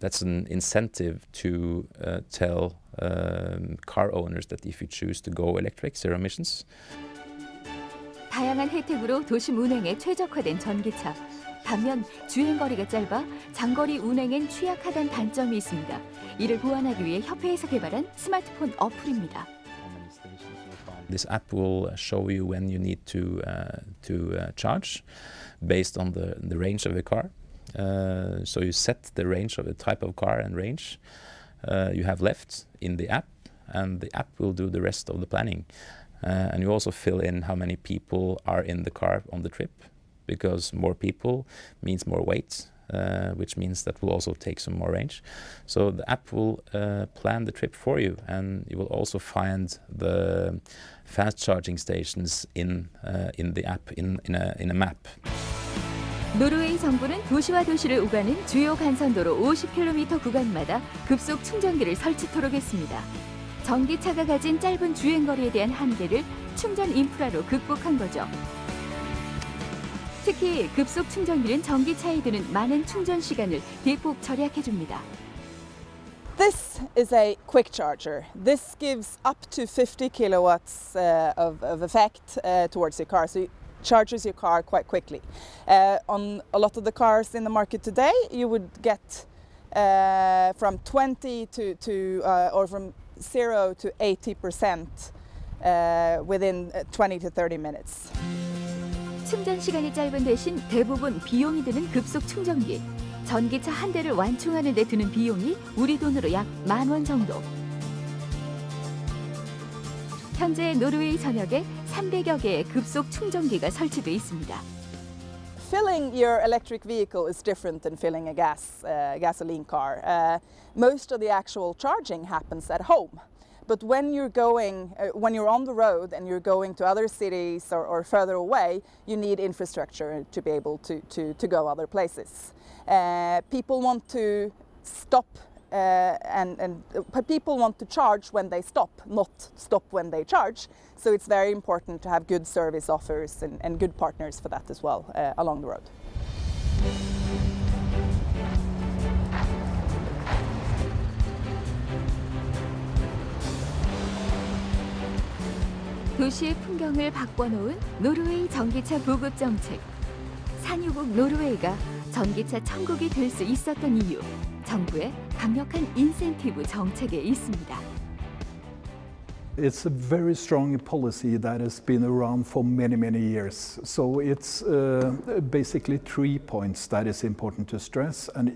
that's an incentive to tell car owners that if you choose to go electric, zero emissions. 다양한 혜택으로 도심 운행에 최적화된 전기차. 반면 주행거리가 짧아 장거리 운행엔 취약하다는 단점이 있습니다. 이를 보완하기 위해 협회에서 개발한 스마트폰 어플입니다. This app will show you when you need to charge based on the range of your car. So you set the range of the type of car and range you have left in the app, and the app will do the rest of the planning. And you also fill in how many people are in the car on the trip, because more people means more weight, which means that will also take some more range. So the app will plan the trip for you, and you will also find the fast charging stations in the app, in a map. 노르웨이 정부는 도시와 도시를 오가는 주요 간선도로 50km 구간마다 급속 충전기를 설치토록 했습니다. 전기차가 가진 짧은 주행거리에 대한 한계를 충전 인프라로 극복한 거죠. 특히 급속 충전기는 전기차에 드는 많은 충전 시간을 대폭 절약해줍니다. This is a quick charger. This gives up to 50 kilowatts of effect towards your car, so it charges your car quite quickly. On a lot of the cars in the market today, you would get from 20 or from 0 to 80% within 20 to 30 minutes. 충전 시간이 짧은 대신 대부분 비용이 드는 급속 충전기. 전기차 한 대를 완충하는 데 드는 비용이 우리 돈으로 약 10,000원 정도. 현재 노르웨이 전역에 300여 개의 급속 충전기가 설치돼 있습니다. Filling your electric vehicle is different than filling a gasoline car. Most of the actual charging happens at home. But when you're on the road and you're going to other cities or further away, you need infrastructure to be able to go other places. People want to stop and people want to charge when they stop, not stop when they charge. So it's very important to have good service offers and good partners for that as well along the road. 도시의 풍경을 바꿔놓은 노르웨이 전기차 보급 정책. 산유국 노르웨이가 전기차 천국이 될 수 있었던 이유, 정부의 강력한 인센티브 정책에 있습니다. It's a very strong policy that has been around for many years. So it's basically 3 points that is important to stress, and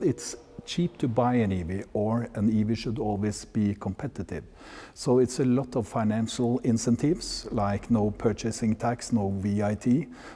it's cheap to buy an EV, or an EV should always be competitive. So it's a lot of financial incentives, like no purchasing tax, no VAT,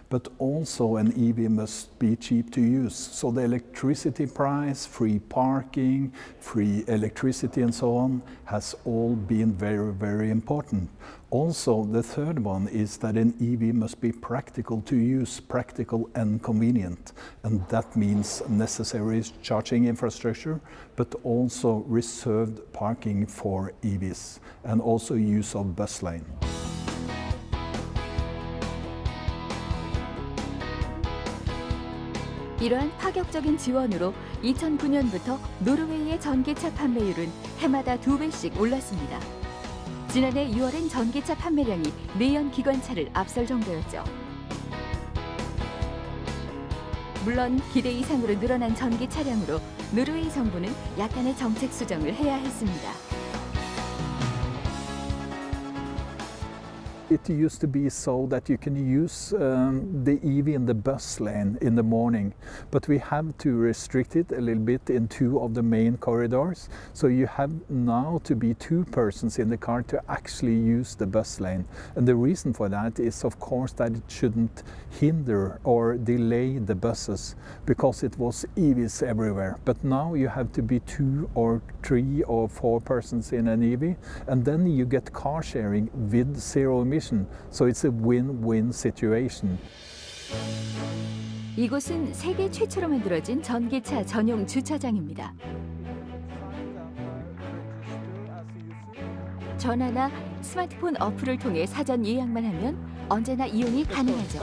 but also an EV must be cheap to use. So the electricity price, free parking, free electricity and so on has all been very important. Also, the third one is that an EV must be practical to use, practical and convenient. And that means necessary charging infrastructure, but also reserved parking for EVs, and also use of bus lane. 이러한 파격적인 지원으로 2009년부터 노르웨이의 전기차 판매율은 해마다 2배씩 올랐습니다. 지난해 6월엔 전기차 판매량이 내연 기관차를 앞설 정도였죠. 물론 기대 이상으로 늘어난 전기 차량으로 노르웨이 정부는 약간의 정책 수정을 해야 했습니다. It used to be so that you can use the EV in the bus lane in the morning, but we have to restrict it a little bit in 2 of the main corridors. So you have now to be 2 persons in the car to actually use the bus lane. And the reason for that is, of course, that it shouldn't hinder or delay the buses, because it was EVs everywhere. But now you have to be 2 or 3 or 4 persons in an EV, and then you get car sharing with zero emission. So it's a win-win situation. 이곳은 세계 최초로 만들어진 전기차 전용 주차장입니다. 전화나 스마트폰 어플을 통해 사전 예약만 하면 언제나 이용이 가능하죠.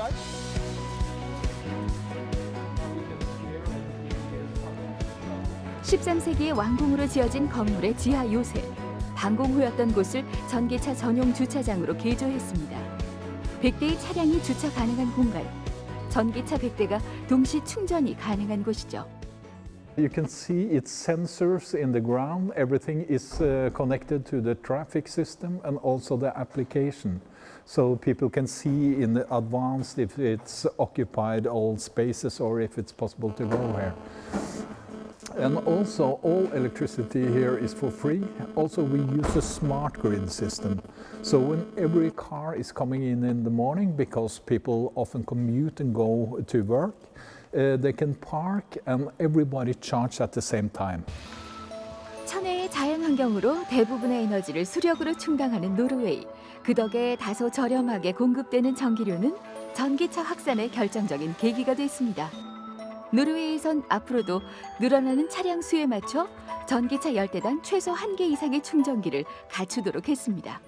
(13세기의) 왕궁으로 지어진 건물의 지하 요새. 방공호였던 곳을 전기차 전용 주차장으로 개조했습니다. 100대의 차량이 주차 가능한 공간. 전기차 100대가 동시 충전이 가능한 곳이죠. You can see its sensors in the ground. Everything is connected to the traffic system and also the application. So people can see in advance if it's occupied all spaces or if it's possible to go here. And also all electricity here is for free. Also we use a smart grid system. So when every car is coming in the morning, because people often commute and go to work, they can park and everybody charge at the same time. 천혜의 자연 환경으로 대부분의 에너지를 수력으로 충당하는 노르웨이. 그 덕에 다소 저렴하게 공급되는 전기료는 전기차 확산의 결정적인 계기가 됐습니다. 노르웨이에선 앞으로도 늘어나는 차량 수에 맞춰 전기차 10대당 최소 1개 이상의 충전기를 갖추도록 했습니다.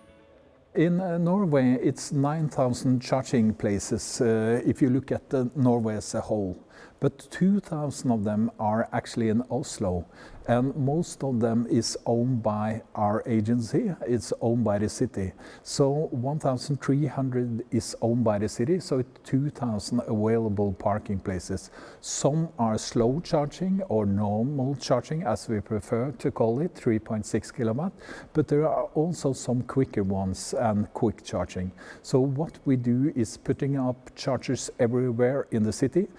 In Norway, it's 9,000 charging places if you look at Norway as a whole. But 2,000 of them are actually in Oslo, and most of them is owned by our agency. It's owned by the city. So 1,300 is owned by the city, so it's 2,000 available parking places. Some are slow charging or normal charging, as we prefer to call it, 3.6 kilowatt, but there are also some quicker ones and quick charging. So what we do is putting up chargers everywhere in the city,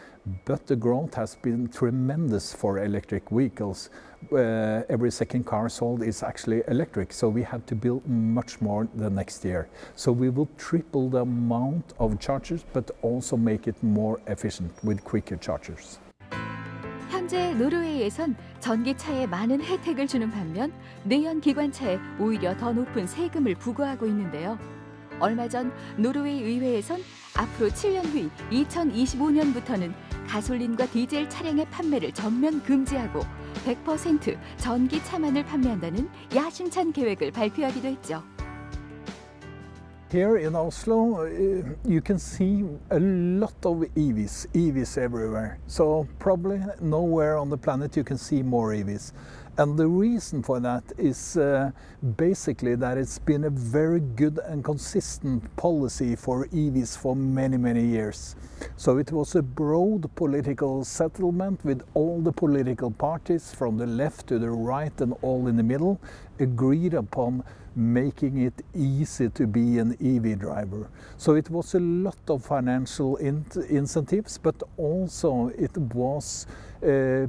but the growth has been tremendous for electric vehicles. Every second car sold is actually electric, so we have to build much more the next year. So we will triple the amount of chargers, but also make it more efficient with quicker chargers. 현재 노르웨이에선 전기차에 많은 혜택을 주는 반면 내연 기관차에 오히려 더 높은 세금을 부과하고 있는데요. 얼마 전 노르웨이 의회에선 앞으로 7년 후인 2025년부터는 가솔린과 디젤 차량의 판매를 전면 금지하고 100% 전기차만을 판매한다는 야심찬 계획을 발표하기도 했죠. Here in Oslo, you can see a lot of EVs everywhere. So probably nowhere on the planet you can see more EVs. And the reason for that is basically that it's been a very good and consistent policy for EVs for many, many years. So it was a broad political settlement with all the political parties from the left to the right and all in the middle agreed upon making it easy to be an EV driver. So it was a lot of financial incentives, but also it was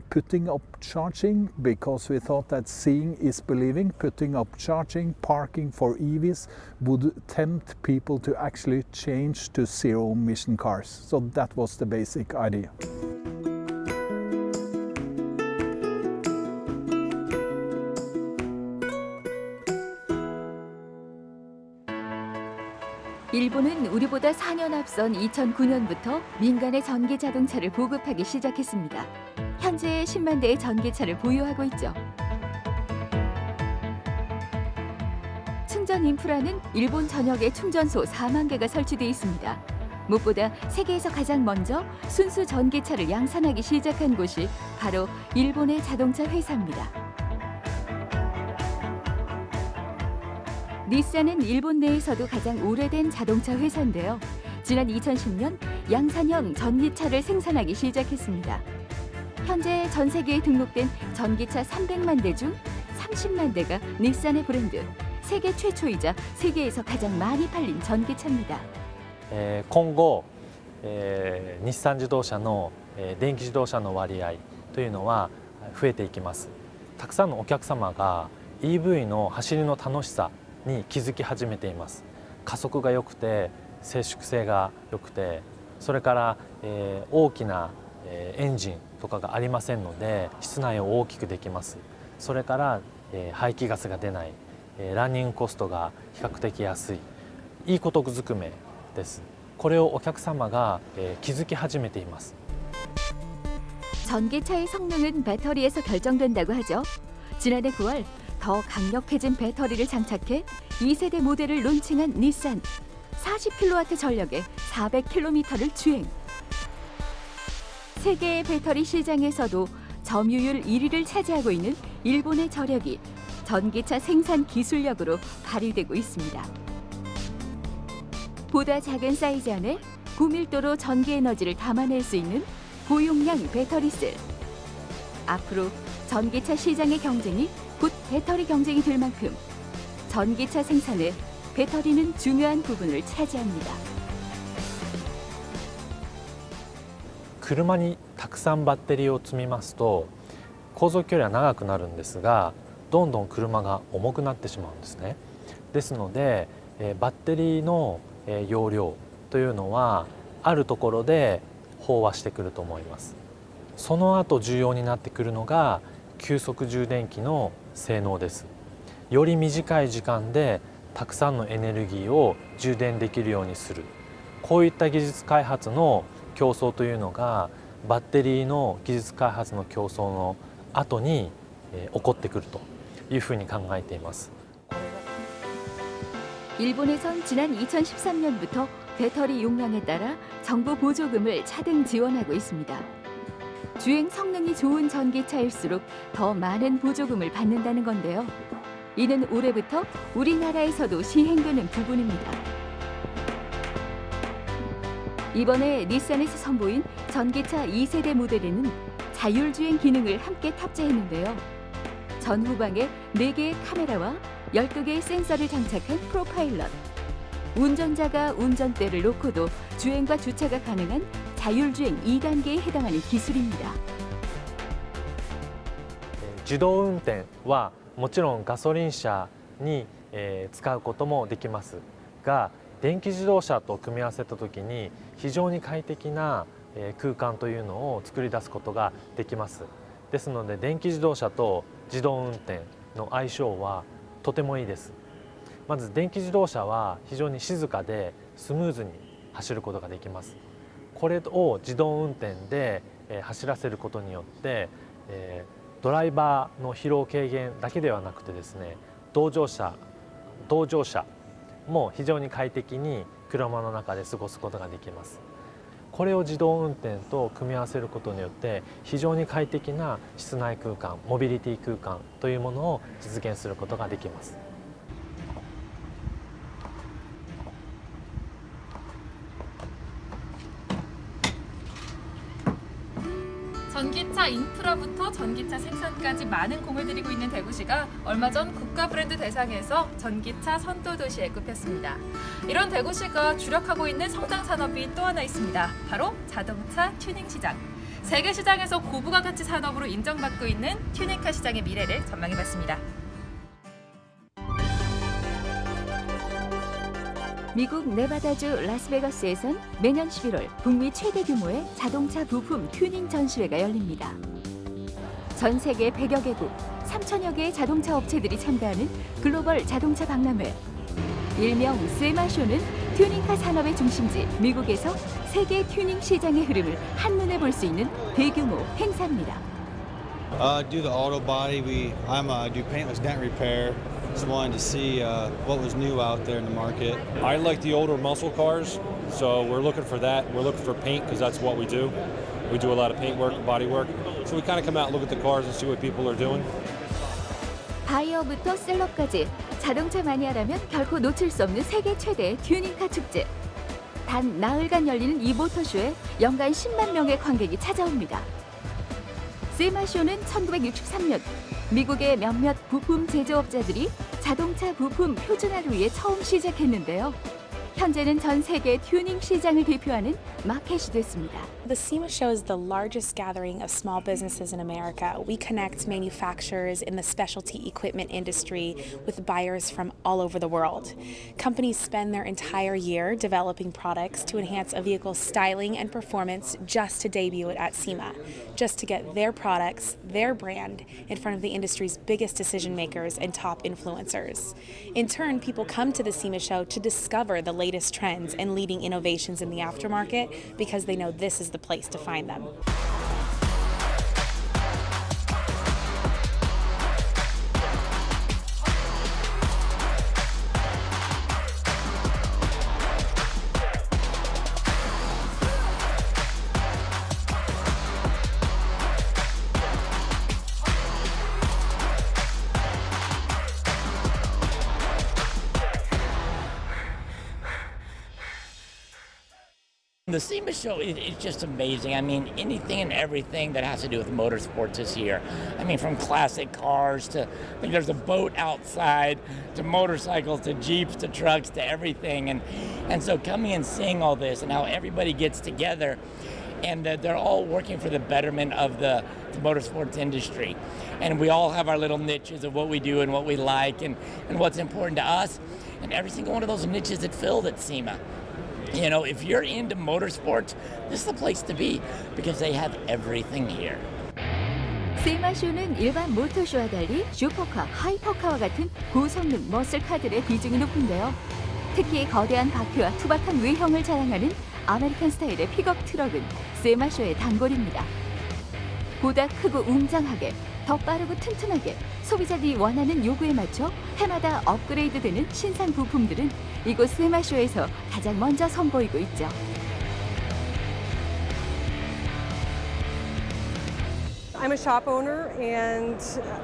putting up charging, because we thought that seeing is believing. Putting up charging, parking for EVs would tempt people to actually change to zero-emission cars. So that was the basic idea. 일본은 우리보다 4년 앞선 2009년부터 민간의 전기 자동차를 보급하기 시작했습니다. 현재 10만 대의 전기차를 보유하고 있죠. 충전 인프라는 일본 전역에 충전소 4만 개가 설치되어 있습니다. 무엇보다 세계에서 가장 먼저 순수 전기차를 양산하기 시작한 곳이 바로 일본의 자동차 회사입니다. 닛산은 일본 내에서도 가장 오래된 자동차 회사인데요. 지난 2010년 양산형 전기차를 생산하기 시작했습니다. 현재 전 세계에 등록된 전기차 300만 대 중 30만 대가 닛산의 브랜드, 세계 최초이자 세계에서 가장 많이 팔린 전기차입니다. 今後、日産自動車の、電気自動車の割合というのは増えていきます。たくさんのお客様が EV の走りの楽しさに気づき始めています。加速が良くて静粛性が良くて、それから、大きな、エンジンとかがありませんので室内を大きくできます。それから、排気ガスが出ない、ランニングコストが比較的安い、いいことずくめです。これをお客様が、気づき始めています。 전기차의 성능은 배터리에서 결정된다고 하죠. 지난해 9월 더 강력해진 배터리를 장착해 2세대 모델을 론칭한 닛산. 40kW 전력에 400km를 주행. 세계의 배터리 시장에서도 점유율 1위를 차지하고 있는 일본의 저력이 전기차 생산 기술력으로 발휘되고 있습니다. 보다 작은 사이즈 안에 고밀도로 전기 에너지를 담아낼 수 있는 고용량 배터리셀. 앞으로 전기차 시장의 경쟁이 곧 배터리 경쟁이 될 만큼 전기차 생산에 배터리는 중요한 부분을 차지합니다. 車にたくさんバッテリーを積みますと航続距離は長くなるんですが、どんどん車が重くなってしまうんですね。ですので、バッテリーの容量というのはあるところで飽和してくると思います。その後重要になってくるのが急速充電器の性能です。より短い時間でたくさんのエネルギーを充電できるようにする、こういった技術開発の競争というのがバッテリーの技術開発の競争の後に起こってくるというふうに考えています。 일본에선 지난 2013년부터 배터리 용량에 따라 정부 보조금을 차등 지원하고 있습니다. 주행 성능이 좋은 전기차일수록 더 많은 보조금을 받는다는 건데요. 이는 올해부터 우리나라에서도 시행되는 부분입니다. 이번에 닛산에서 선보인 전기차 2세대 모델에는 자율주행 기능을 함께 탑재했는데요. 전후방에 4개의 카메라와 12개의 센서를 장착한 프로파일럿. 운전자가 운전대를 놓고도 주행과 주차가 가능한 자율주행 2단계에 해당하는 기술입니다. 自動運転はもちろんガソリン車に使うこともできますが、電気自動車と組み合わせた時に非常に快適な空間というのを作り出すことができます。ですので電気自動車と自動運転の相性はとてもいいです。まず電気自動車は非常に静かでスムーズに走ることができます。これを自動運転で走らせることによってドライバーの疲労軽減だけではなくてですね、同乗者も非常に快適に車の中で過ごすことができます。これを自動運転と組み合わせることによって非常に快適な室内空間、モビリティ空間というものを実現することができます。 전기차 인프라부터 전기차 생산까지 많은 공을 들이고 있는 대구시가 얼마 전 국가 브랜드 대상에서 전기차 선도 도시에 꼽혔습니다. 이런 대구시가 주력하고 있는 성장 산업이 또 하나 있습니다. 바로 자동차 튜닝 시장. 세계 시장에서 고부가 가치 산업으로 인정받고 있는 튜닝카 시장의 미래를 전망해봤습니다. 미국 네바다주 라스베가스에선 매년 11월 북미 최대 규모의 자동차 부품 튜닝 전시회가 열립니다. 전 세계 100여 개국, 3천여 개의 자동차 업체들이 참가하는 글로벌 자동차 박람회. 일명 세마쇼는 튜닝카 산업의 중심지 미국에서 세계 튜닝 시장의 흐름을 한눈에 볼 수 있는 대규모 행사입니다. Do the auto body. I do paintless dent repair. Just wanted to see what was new out there in the market. I like the older muscle cars, so we're looking for that. We're looking for paint because that's what we do. We do a lot of paint work, body work. So we kind of come out and look at the cars and see what people are doing. 바이어부터 셀러까지 자동차 마니아라면 결코 놓칠 수 없는 세계 최대 튜닝카 축제. 단 나흘간 열리는 이 모터쇼에 연간 10만 명의 관객이 찾아옵니다. 세마쇼는 1963년 미국의 몇몇 부품 제조업자들이 자동차 부품 표준화를 위해 처음 시작했는데요. 현재는 전 세계 튜닝 시장을 대표하는 마켓이 됐습니다. The SEMA show is the largest gathering of small businesses in America. We connect manufacturers in the specialty equipment industry with buyers from all over the world. Companies spend their entire year developing products to enhance a vehicle's styling and performance just to debut it at SEMA, just to get their products, their brand, in front of the industry's biggest decision makers and top influencers. In turn, people come to the SEMA show to discover the latest trends and leading innovations in the aftermarket because they know this is the place to find them. The SEMA show is just amazing. I mean, anything and everything that has to do with motorsports is here. I mean, from classic cars to, I think there's a boat outside, to motorcycles, to Jeeps, to trucks, to everything. And so coming and seeing all this and how everybody gets together and they're all working for the betterment of the motorsports industry. And we all have our little niches of what we do and what we like and what's important to us. And every single one of those niches is filled at SEMA. You know, if you're into motorsports, this is the place to be because they have everything here. 세마쇼는 일반 모터쇼와 달리 슈퍼카, 하이퍼카와 같은 고성능 머슬카들의 비중이 높은데요. 특히 거대한 바퀴와 투박한 외형을 자랑하는 아메리칸 스타일의 픽업 트럭은 세마쇼의 단골입니다. 보다 크고 웅장하게, 더 빠르고 튼튼하게 소비자들이 원하는 요구에 맞춰 해마다 업그레이드되는 신상 부품들은 이곳 세마쇼에서 가장 먼저 선보이고 있죠. I'm a shop owner and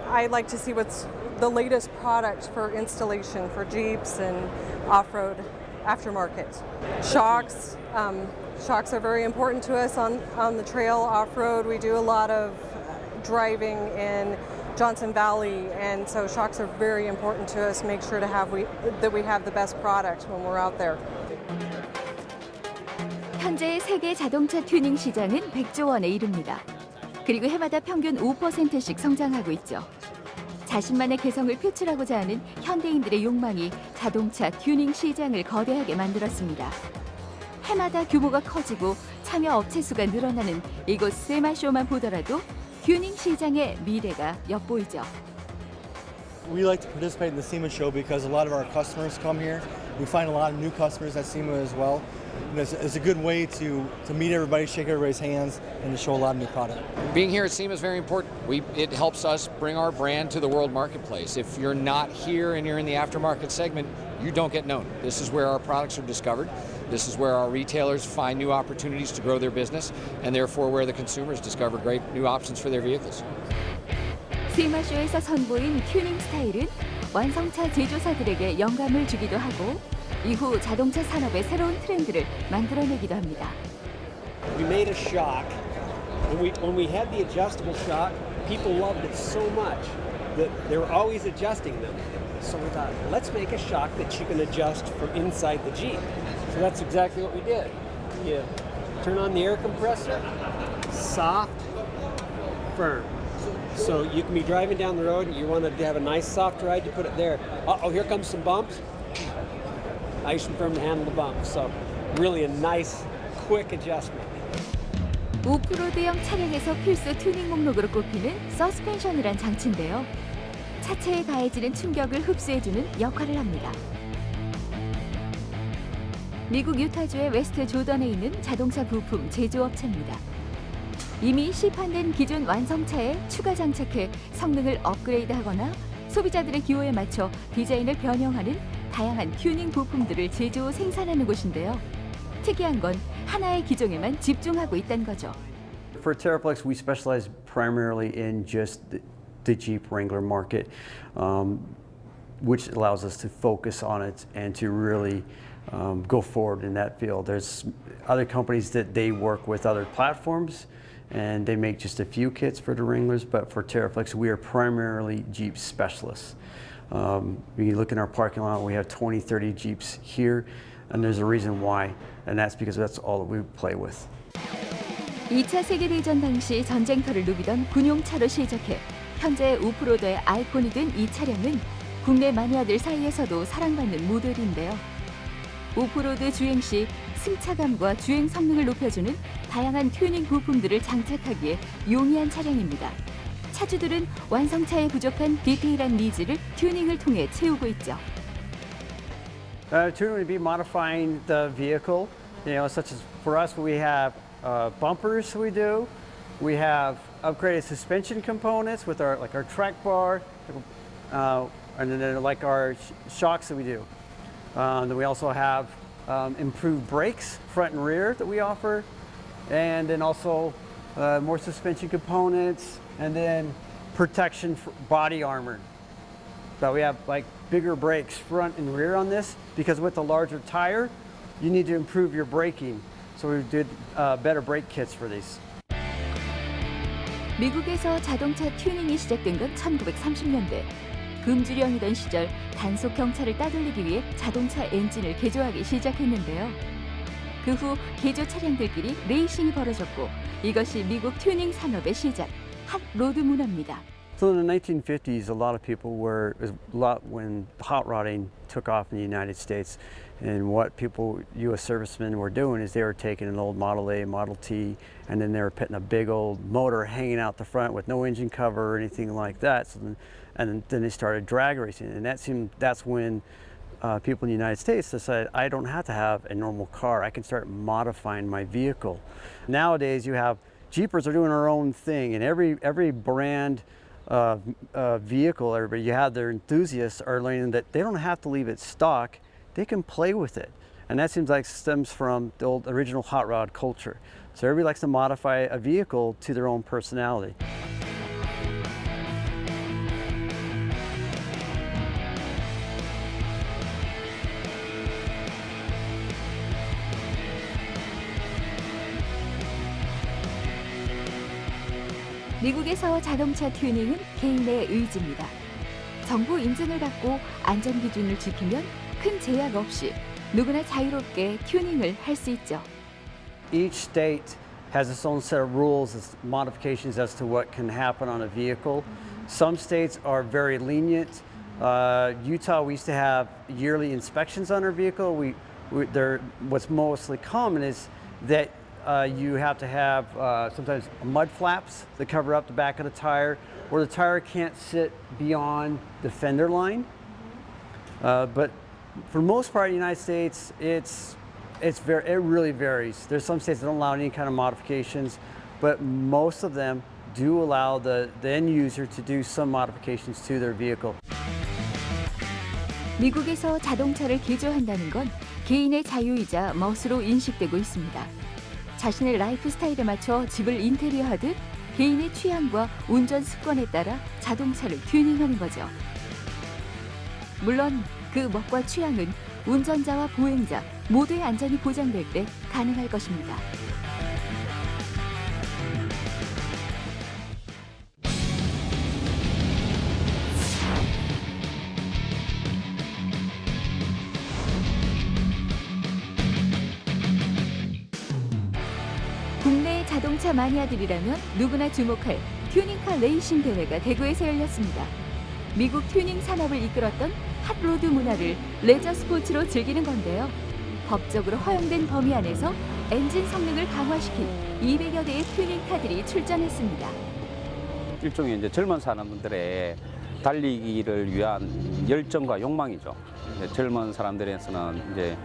I like to see what's the latest product for installation for Jeeps and off-road aftermarket. Shocks are very important to us on the trail off-road. We do a lot of driving in Johnson Valley, and so shocks are very important to us. Make sure to have that we have the best product when we're out there. 현재 세계 자동차 튜닝 시장은 100조 원에 이릅니다. 그리고 해마다 평균 5%씩 성장하고 있죠. 자신만의 개성을 표출하고자 하는 현대인들의 욕망이 자동차 튜닝 시장을 거대하게 만들었습니다. 해마다 규모가 커지고 참여 업체 수가 늘어나는 이곳 세마쇼만 보더라도 튜닝 시장의 미래가 엿보이죠. We like to participate in the SEMA show because a lot of our customers come here. We find a lot of new customers at SEMA as well. And it's a good way to meet everybody, shake everybody's hands, and to show a lot of new product. Being here at SEMA is very important. It helps us bring our brand to the world marketplace. If you're not here and you're in the aftermarket segment, you don't get known. This is where our products are discovered. This is where our retailers find new opportunities to grow their business, and therefore where the consumers discover great new options for their vehicles. 세마쇼에서 선보인 튜닝 스타일은 완성차 제조사들에게 영감을 주기도 하고 이후 자동차 산업의 새로운 트렌드를 만들어내기도 합니다. We made a shock. When we had the adjustable shock, people loved it so much that they were always adjusting them. So we thought, let's make a shock that you can adjust from inside the Jeep. So that's exactly what we did. You turn on the air compressor, soft, firm. So you can be driving down the road and you want to have a nice soft ride, you put it there. Uh-oh, here comes some bumps. Nice and firm to handle the bumps. So really a nice, quick adjustment. 오프로드형 차량에서 필수 튜닝 목록으로 꼽히는 서스펜션이란 장치인데요. 차체에 가해지는 충격을 흡수해주는 역할을 합니다. 미국 유타주의 웨스트 조던에 있는 자동차 부품 제조업체입니다. 이미 시판된 기존 완성차에 추가 장착해 성능을 업그레이드하거나 소비자들의 기호에 맞춰 디자인을 변형하는 다양한 튜닝 부품들을 제조 생산하는 곳인데요. 특이한 건 하나의 기종에만 집중하고 있다는 거죠. For Terraplex, we specialize primarily in just the Jeep Wrangler market, which allows us to focus on it and to really go forward in that field. There's other companies that they work with other platforms, and they make just a few kits for the Wranglers, but for TerraFlex, we are primarily Jeep specialists. When you look in our parking lot, we have 20, 30 Jeeps here, and there's a reason why, and that's because that's all that we play with. 2차 세계대전 당시 전쟁터를 누비던 군용차로 시작해 현재 오프로더의 아이콘이 된 이 차량은 국내 마니아들 사이에서도 사랑받는 모델인데요. 오프로드 주행 시 승차감과 주행 성능을 높여주는 다양한 튜닝 부품들을 장착하기에 용이한 차량입니다. 차주들은 완성차에 부족한 디테일한 니즈를 튜닝을 통해 채우고 있죠. Tuning would be modifying the vehicle, such as for us, we have bumpers we do. We have upgraded suspension components with our track bar, and then like our shocks that we do. Then we also have improved brakes, front and rear, that we offer, and then also more suspension components, and then protection for body armor. So we have like bigger brakes front and rear on this, because with the larger tire, you need to improve your braking. So we did better brake kits for these. 미국에서 자동차 튜닝이 시작된 건 1930년대. 금주령이던 시절 단속 경차를 따돌리기 위해 자동차 엔진을 개조하기 시작했는데요. 그 후 개조 차량들끼리 레이싱이 벌어졌고 이것이 미국 튜닝 산업의 시작, 핫 로드 문화입니다. So in the 1950s, a lot of people were, when hot rodding took off in the United States, and what people, U.S. servicemen were doing is they were taking an old Model A, Model T, and then they were putting a big old motor hanging out the front with no engine cover or anything like that. So then they started drag racing, and that's when people in the United States decided, I don't have to have a normal car. I can start modifying my vehicle. Nowadays, you have Jeepers are doing their own thing, and every brand vehicle, everybody, you have their enthusiasts are learning that they don't have to leave it stock, they can play with it. And that seems like stems from the old original hot rod culture. So everybody likes to modify a vehicle to their own personality. 미국에서 자동차 튜닝은 개인의 의지입니다. 정부 인증을 받고 안전 기준을 지키면 큰 제약 없이 누구나 자유롭게 튜닝을 할 수 있죠. Each state has its own set of rules, modifications as to what can happen on a vehicle. Some states are very lenient. Utah, we used to have yearly inspections on our vehicle. What's mostly common is that you have to have sometimes mud flaps that cover up the back of the tire, where the tire can't sit beyond the fender line. But for the most part, in the United States, it really varies. There's some states that don't allow any kind of modifications, but most of them do allow the end user to do some modifications to their vehicle. 미국에서 자동차를 개조한다는 건 개인의 자유이자 멋으로 인식되고 있습니다. 자신의 라이프 스타일에 맞춰 집을 인테리어하듯 개인의 취향과 운전 습관에 따라 자동차를 튜닝하는 거죠. 물론 그 멋과 취향은 운전자와 보행자 모두의 안전이 보장될 때 가능할 것입니다. 국내 자동차 마니아들이라면 누구나 주목할 튜닝카 레이싱 대회가 대구에서 열렸습니다. 미국 튜닝 산업을 이끌었던 핫로드 문화를 레저 스포츠로 즐기는 건데요. 법적으로 허용된 범위 안에서 엔진 성능을 강화시킨 200여 대의 튜닝카들이 출전했습니다. 일종의 이제 젊은 사람들의 달리기를 위한 열정과 욕망이죠. 젊은 사람들에서는 이제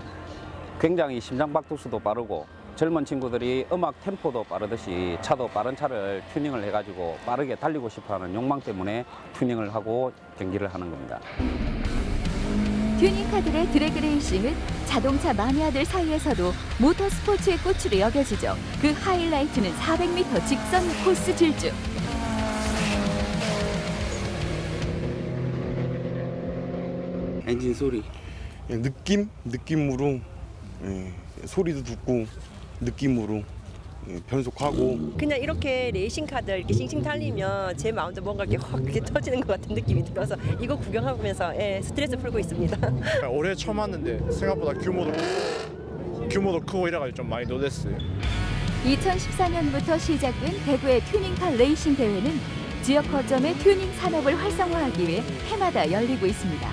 굉장히 심장 박동수도 빠르고 젊은 친구들이 음악 템포도 빠르듯이 차도 빠른 차를 튜닝을 해가지고 빠르게 달리고 싶어하는 욕망 때문에 튜닝을 하고 경기를 하는 겁니다. 튜닝카들의 드래그 레이싱은 자동차 마니아들 사이에서도 모터스포츠의 꽃으로 여겨지죠. 그 하이라이트는 400m 직선 코스 질주. 엔진 소리. 느낌으로 소리도 듣고 느낌으로 변속하고. 그냥 이렇게 레이싱카들 이렇게 싱싱 달리면 제 마음도 뭔가 이렇게 확 이렇게 터지는 것 같은 느낌이 들어서 이거 구경하면서 스트레스 풀고 있습니다. 올해 처음 왔는데 생각보다 규모도 크고 이래가지고 좀 많이 놀랐어요. 2014년부터 시작된 대구의 튜닝카 레이싱 대회는 지역 거점의 튜닝 산업을 활성화하기 위해 해마다 열리고 있습니다.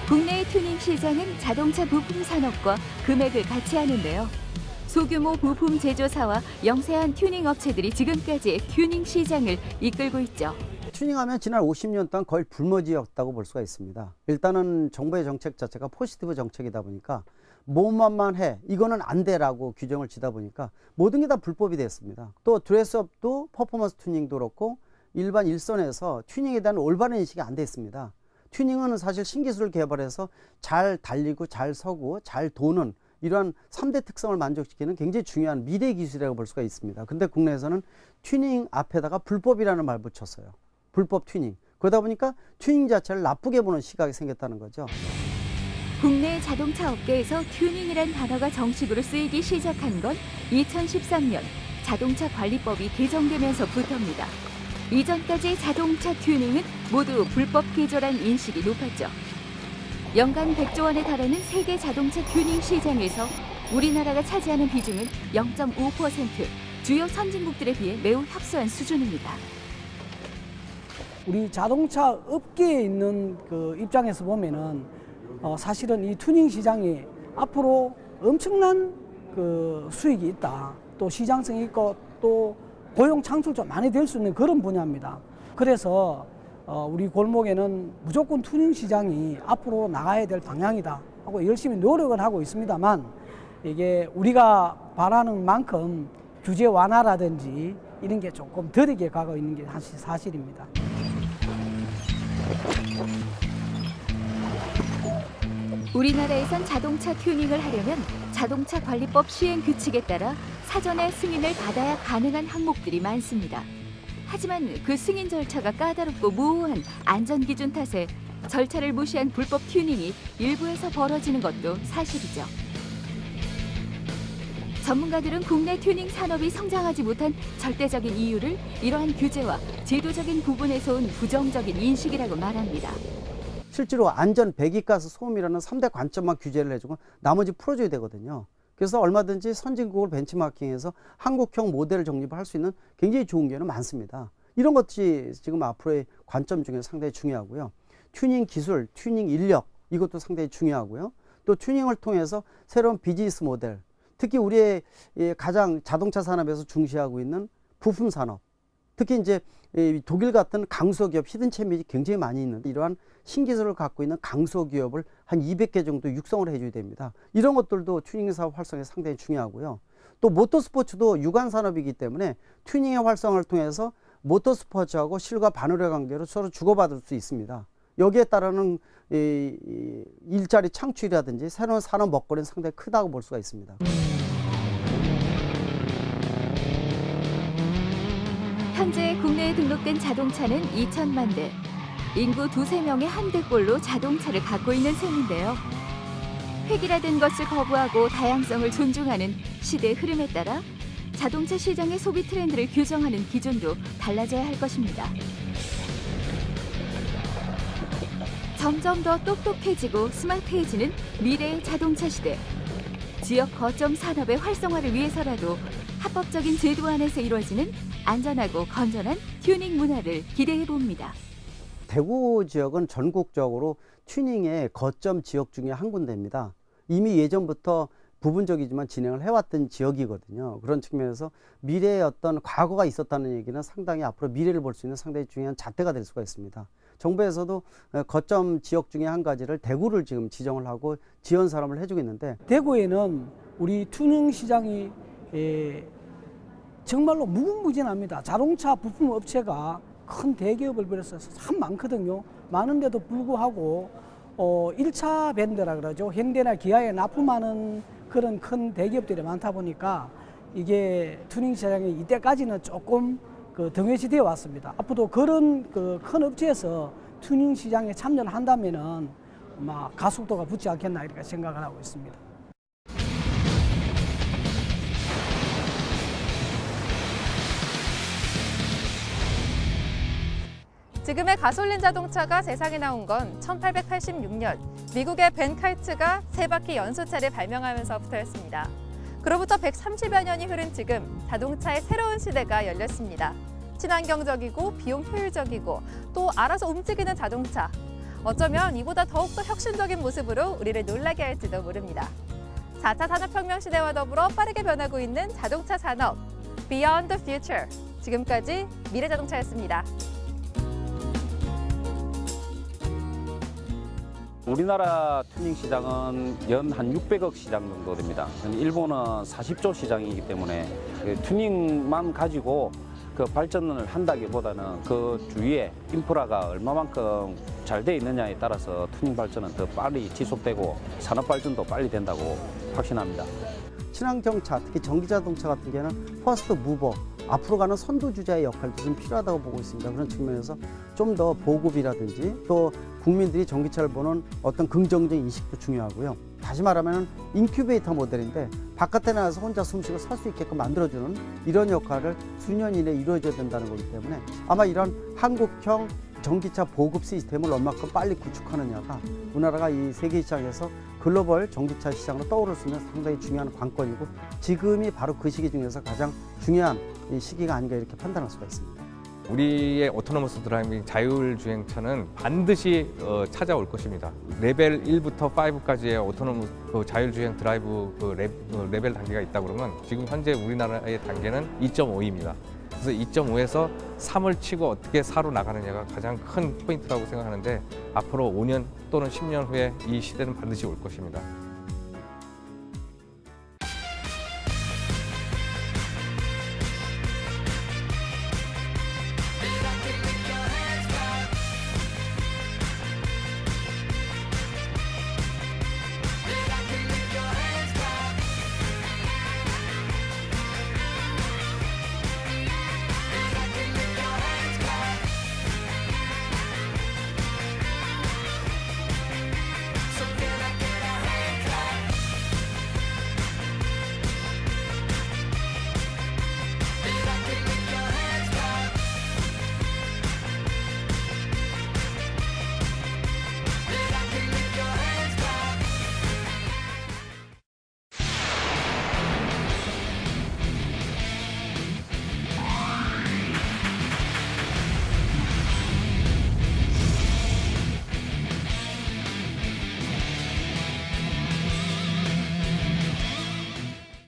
국내의 튜닝 시장은 자동차 부품 산업과 금액을 같이 하는데요. 소규모 부품 제조사와 영세한 튜닝 업체들이 지금까지 튜닝 시장을 이끌고 있죠. 튜닝하면 지난 50년 동안 거의 불모지였다고 볼 수가 있습니다. 일단은 정부의 정책 자체가 포지티브 정책이다 보니까 뭐만만 해, 이거는 안 돼라고 규정을 지다 보니까 모든 게 다 불법이 됐습니다. 또 드레스업도 퍼포먼스 튜닝도 그렇고 일반 일선에서 튜닝에 대한 올바른 인식이 안 돼 있습니다. 튜닝은 사실 신기술을 개발해서 잘 달리고 잘 서고 잘 도는 이러한 3대 특성을 만족시키는 굉장히 중요한 미래 기술이라고 볼 수가 있습니다. 근데 국내에서는 튜닝 앞에다가 불법이라는 말 붙였어요. 불법 튜닝. 그러다 보니까 튜닝 자체를 나쁘게 보는 시각이 생겼다는 거죠. 국내 자동차 업계에서 튜닝이란 단어가 정식으로 쓰이기 시작한 건 2013년 자동차 관리법이 개정되면서부터입니다. 이전까지 자동차 튜닝은 모두 불법 개조란 인식이 높았죠. 연간 100조 원에 달하는 세계 자동차 튜닝 시장에서 우리나라가 차지하는 비중은 0.5%, 주요 선진국들에 비해 매우 협소한 수준입니다. 우리 자동차 업계에 있는 그 입장에서 보면은 사실은 이 튜닝 시장이 앞으로 엄청난 그 수익이 있다. 또 시장성이 있고 또 고용 창출도 많이 될 수 있는 그런 분야입니다. 그래서 우리 골목에는 무조건 튜닝 시장이 앞으로 나가야 될 방향이다 하고 열심히 노력을 하고 있습니다만 이게 우리가 바라는 만큼 규제 완화라든지 이런 게 조금 더디게 가고 있는 게 사실입니다. 우리나라에선 자동차 튜닝을 하려면 자동차 관리법 시행 규칙에 따라 사전에 승인을 받아야 가능한 항목들이 많습니다. 하지만 그 승인 절차가 까다롭고 모호한 안전기준 탓에 절차를 무시한 불법 튜닝이 일부에서 벌어지는 것도 사실이죠. 전문가들은 국내 튜닝 산업이 성장하지 못한 절대적인 이유를 이러한 규제와 제도적인 부분에서 온 부정적인 인식이라고 말합니다. 실제로 안전, 배기가스, 소음이라는 3대 관점만 규제를 해주고 나머지 풀어줘야 되거든요. 그래서 얼마든지 선진국을 벤치마킹해서 한국형 모델을 정립할 수 있는 굉장히 좋은 기회는 많습니다. 이런 것이 지금 앞으로의 관점 중에 상당히 중요하고요. 튜닝 기술, 튜닝 인력 이것도 상당히 중요하고요. 또 튜닝을 통해서 새로운 비즈니스 모델, 특히 우리의 가장 자동차 산업에서 중시하고 있는 부품 산업, 특히 이제 독일 같은 강소기업, 히든챔이 굉장히 많이 있는데 이러한 신기술을 갖고 있는 강소기업을 한 200개 정도 육성을 해줘야 됩니다. 이런 것들도 튜닝 사업 활성에 상당히 중요하고요. 또 모터스포츠도 유관 산업이기 때문에 튜닝의 활성화를 통해서 모터스포츠하고 실과 반월의 관계로 서로 주고받을 수 있습니다. 여기에 따르는 일자리 창출이라든지 새로운 산업 먹거리는 상당히 크다고 볼 수가 있습니다. 현재 국내에 등록된 자동차는 2천만 대. 인구 2~3명의 한 대꼴로 자동차를 갖고 있는 셈인데요. 획일화된 것을 거부하고 다양성을 존중하는 시대의 흐름에 따라 자동차 시장의 소비 트렌드를 규정하는 기준도 달라져야 할 것입니다. 점점 더 똑똑해지고 스마트해지는 미래의 자동차 시대. 지역 거점 산업의 활성화를 위해서라도 합법적인 제도 안에서 이루어지는 안전하고 건전한 튜닝 문화를 기대해 봅니다. 대구 지역은 전국적으로 튜닝의 거점 지역 중에 한 군데입니다. 이미 예전부터 부분적이지만 진행을 해왔던 지역이거든요. 그런 측면에서 미래의 어떤 과거가 있었다는 얘기는 상당히 앞으로 미래를 볼 수 있는 상당히 중요한 잣대가 될 수가 있습니다. 정부에서도 거점 지역 중에 한 가지를 대구를 지금 지정을 하고 지원 사업을 해주고 있는데 대구에는 우리 튜닝 시장이 정말로 무궁무진합니다. 자동차 부품 업체가 큰 대기업을 비롯해서 참 많거든요. 많은데도 불구하고 1차 밴드라 그러죠. 현대나 기아에 납품하는 그런 큰 대기업들이 많다 보니까 이게 튜닝 시장이 이때까지는 조금 등외시되어 왔습니다. 앞으로도 그런 큰 업체에서 튜닝 시장에 참여를 한다면은 아마 가속도가 붙지 않겠나 이렇게 생각을 하고 있습니다. 지금의 가솔린 자동차가 세상에 나온 건 1886년 미국의 벤 칼츠가 세 바퀴 연소차를 발명하면서부터였습니다. 그로부터 130여 년이 흐른 지금 자동차의 새로운 시대가 열렸습니다. 친환경적이고 비용 효율적이고 또 알아서 움직이는 자동차. 어쩌면 이보다 더욱더 혁신적인 모습으로 우리를 놀라게 할지도 모릅니다. 4차 산업혁명 시대와 더불어 빠르게 변하고 있는 자동차 산업. Beyond the Future. 지금까지 미래자동차였습니다. 우리나라 튜닝 시장은 연 한 600억 시장 정도 됩니다. 일본은 40조 시장이기 때문에 튜닝만 가지고 그 발전을 한다기보다는 그 주위에 인프라가 얼마만큼 잘 돼 있느냐에 따라서 튜닝 발전은 더 빨리 지속되고 산업 발전도 빨리 된다고 확신합니다. 친환경차, 특히 전기자동차 같은 경우는 퍼스트 무버, 앞으로 가는 선두주자의 역할도 좀 필요하다고 보고 있습니다. 그런 측면에서 좀 더 보급이라든지 또 국민들이 전기차를 보는 어떤 긍정적 인식도 중요하고요. 다시 말하면 인큐베이터 모델인데 바깥에 나가서 혼자 숨쉬고 살 수 있게끔 만들어주는 이런 역할을 수년 이내에 이루어져야 된다는 거기 때문에 아마 이런 한국형 전기차 보급 시스템을 얼마큼 빨리 구축하느냐가 우리나라가 이 세계 시장에서 글로벌 전기차 시장으로 떠오를 수 있는 상당히 중요한 관건이고 지금이 바로 그 시기 중에서 가장 중요한 이 시기가 아닌가 이렇게 판단할 수가 있습니다. 우리의 오토노머스 드라이빙 자율주행차는 반드시 찾아올 것입니다. 레벨 1부터 5까지의 오토노머스 자율주행 드라이브 레벨 단계가 있다 그러면 지금 현재 우리나라의 단계는 2.5입니다. 그래서 2.5에서 3을 치고 어떻게 4로 나가느냐가 가장 큰 포인트라고 생각하는데 앞으로 5년 또는 10년 후에 이 시대는 반드시 올 것입니다.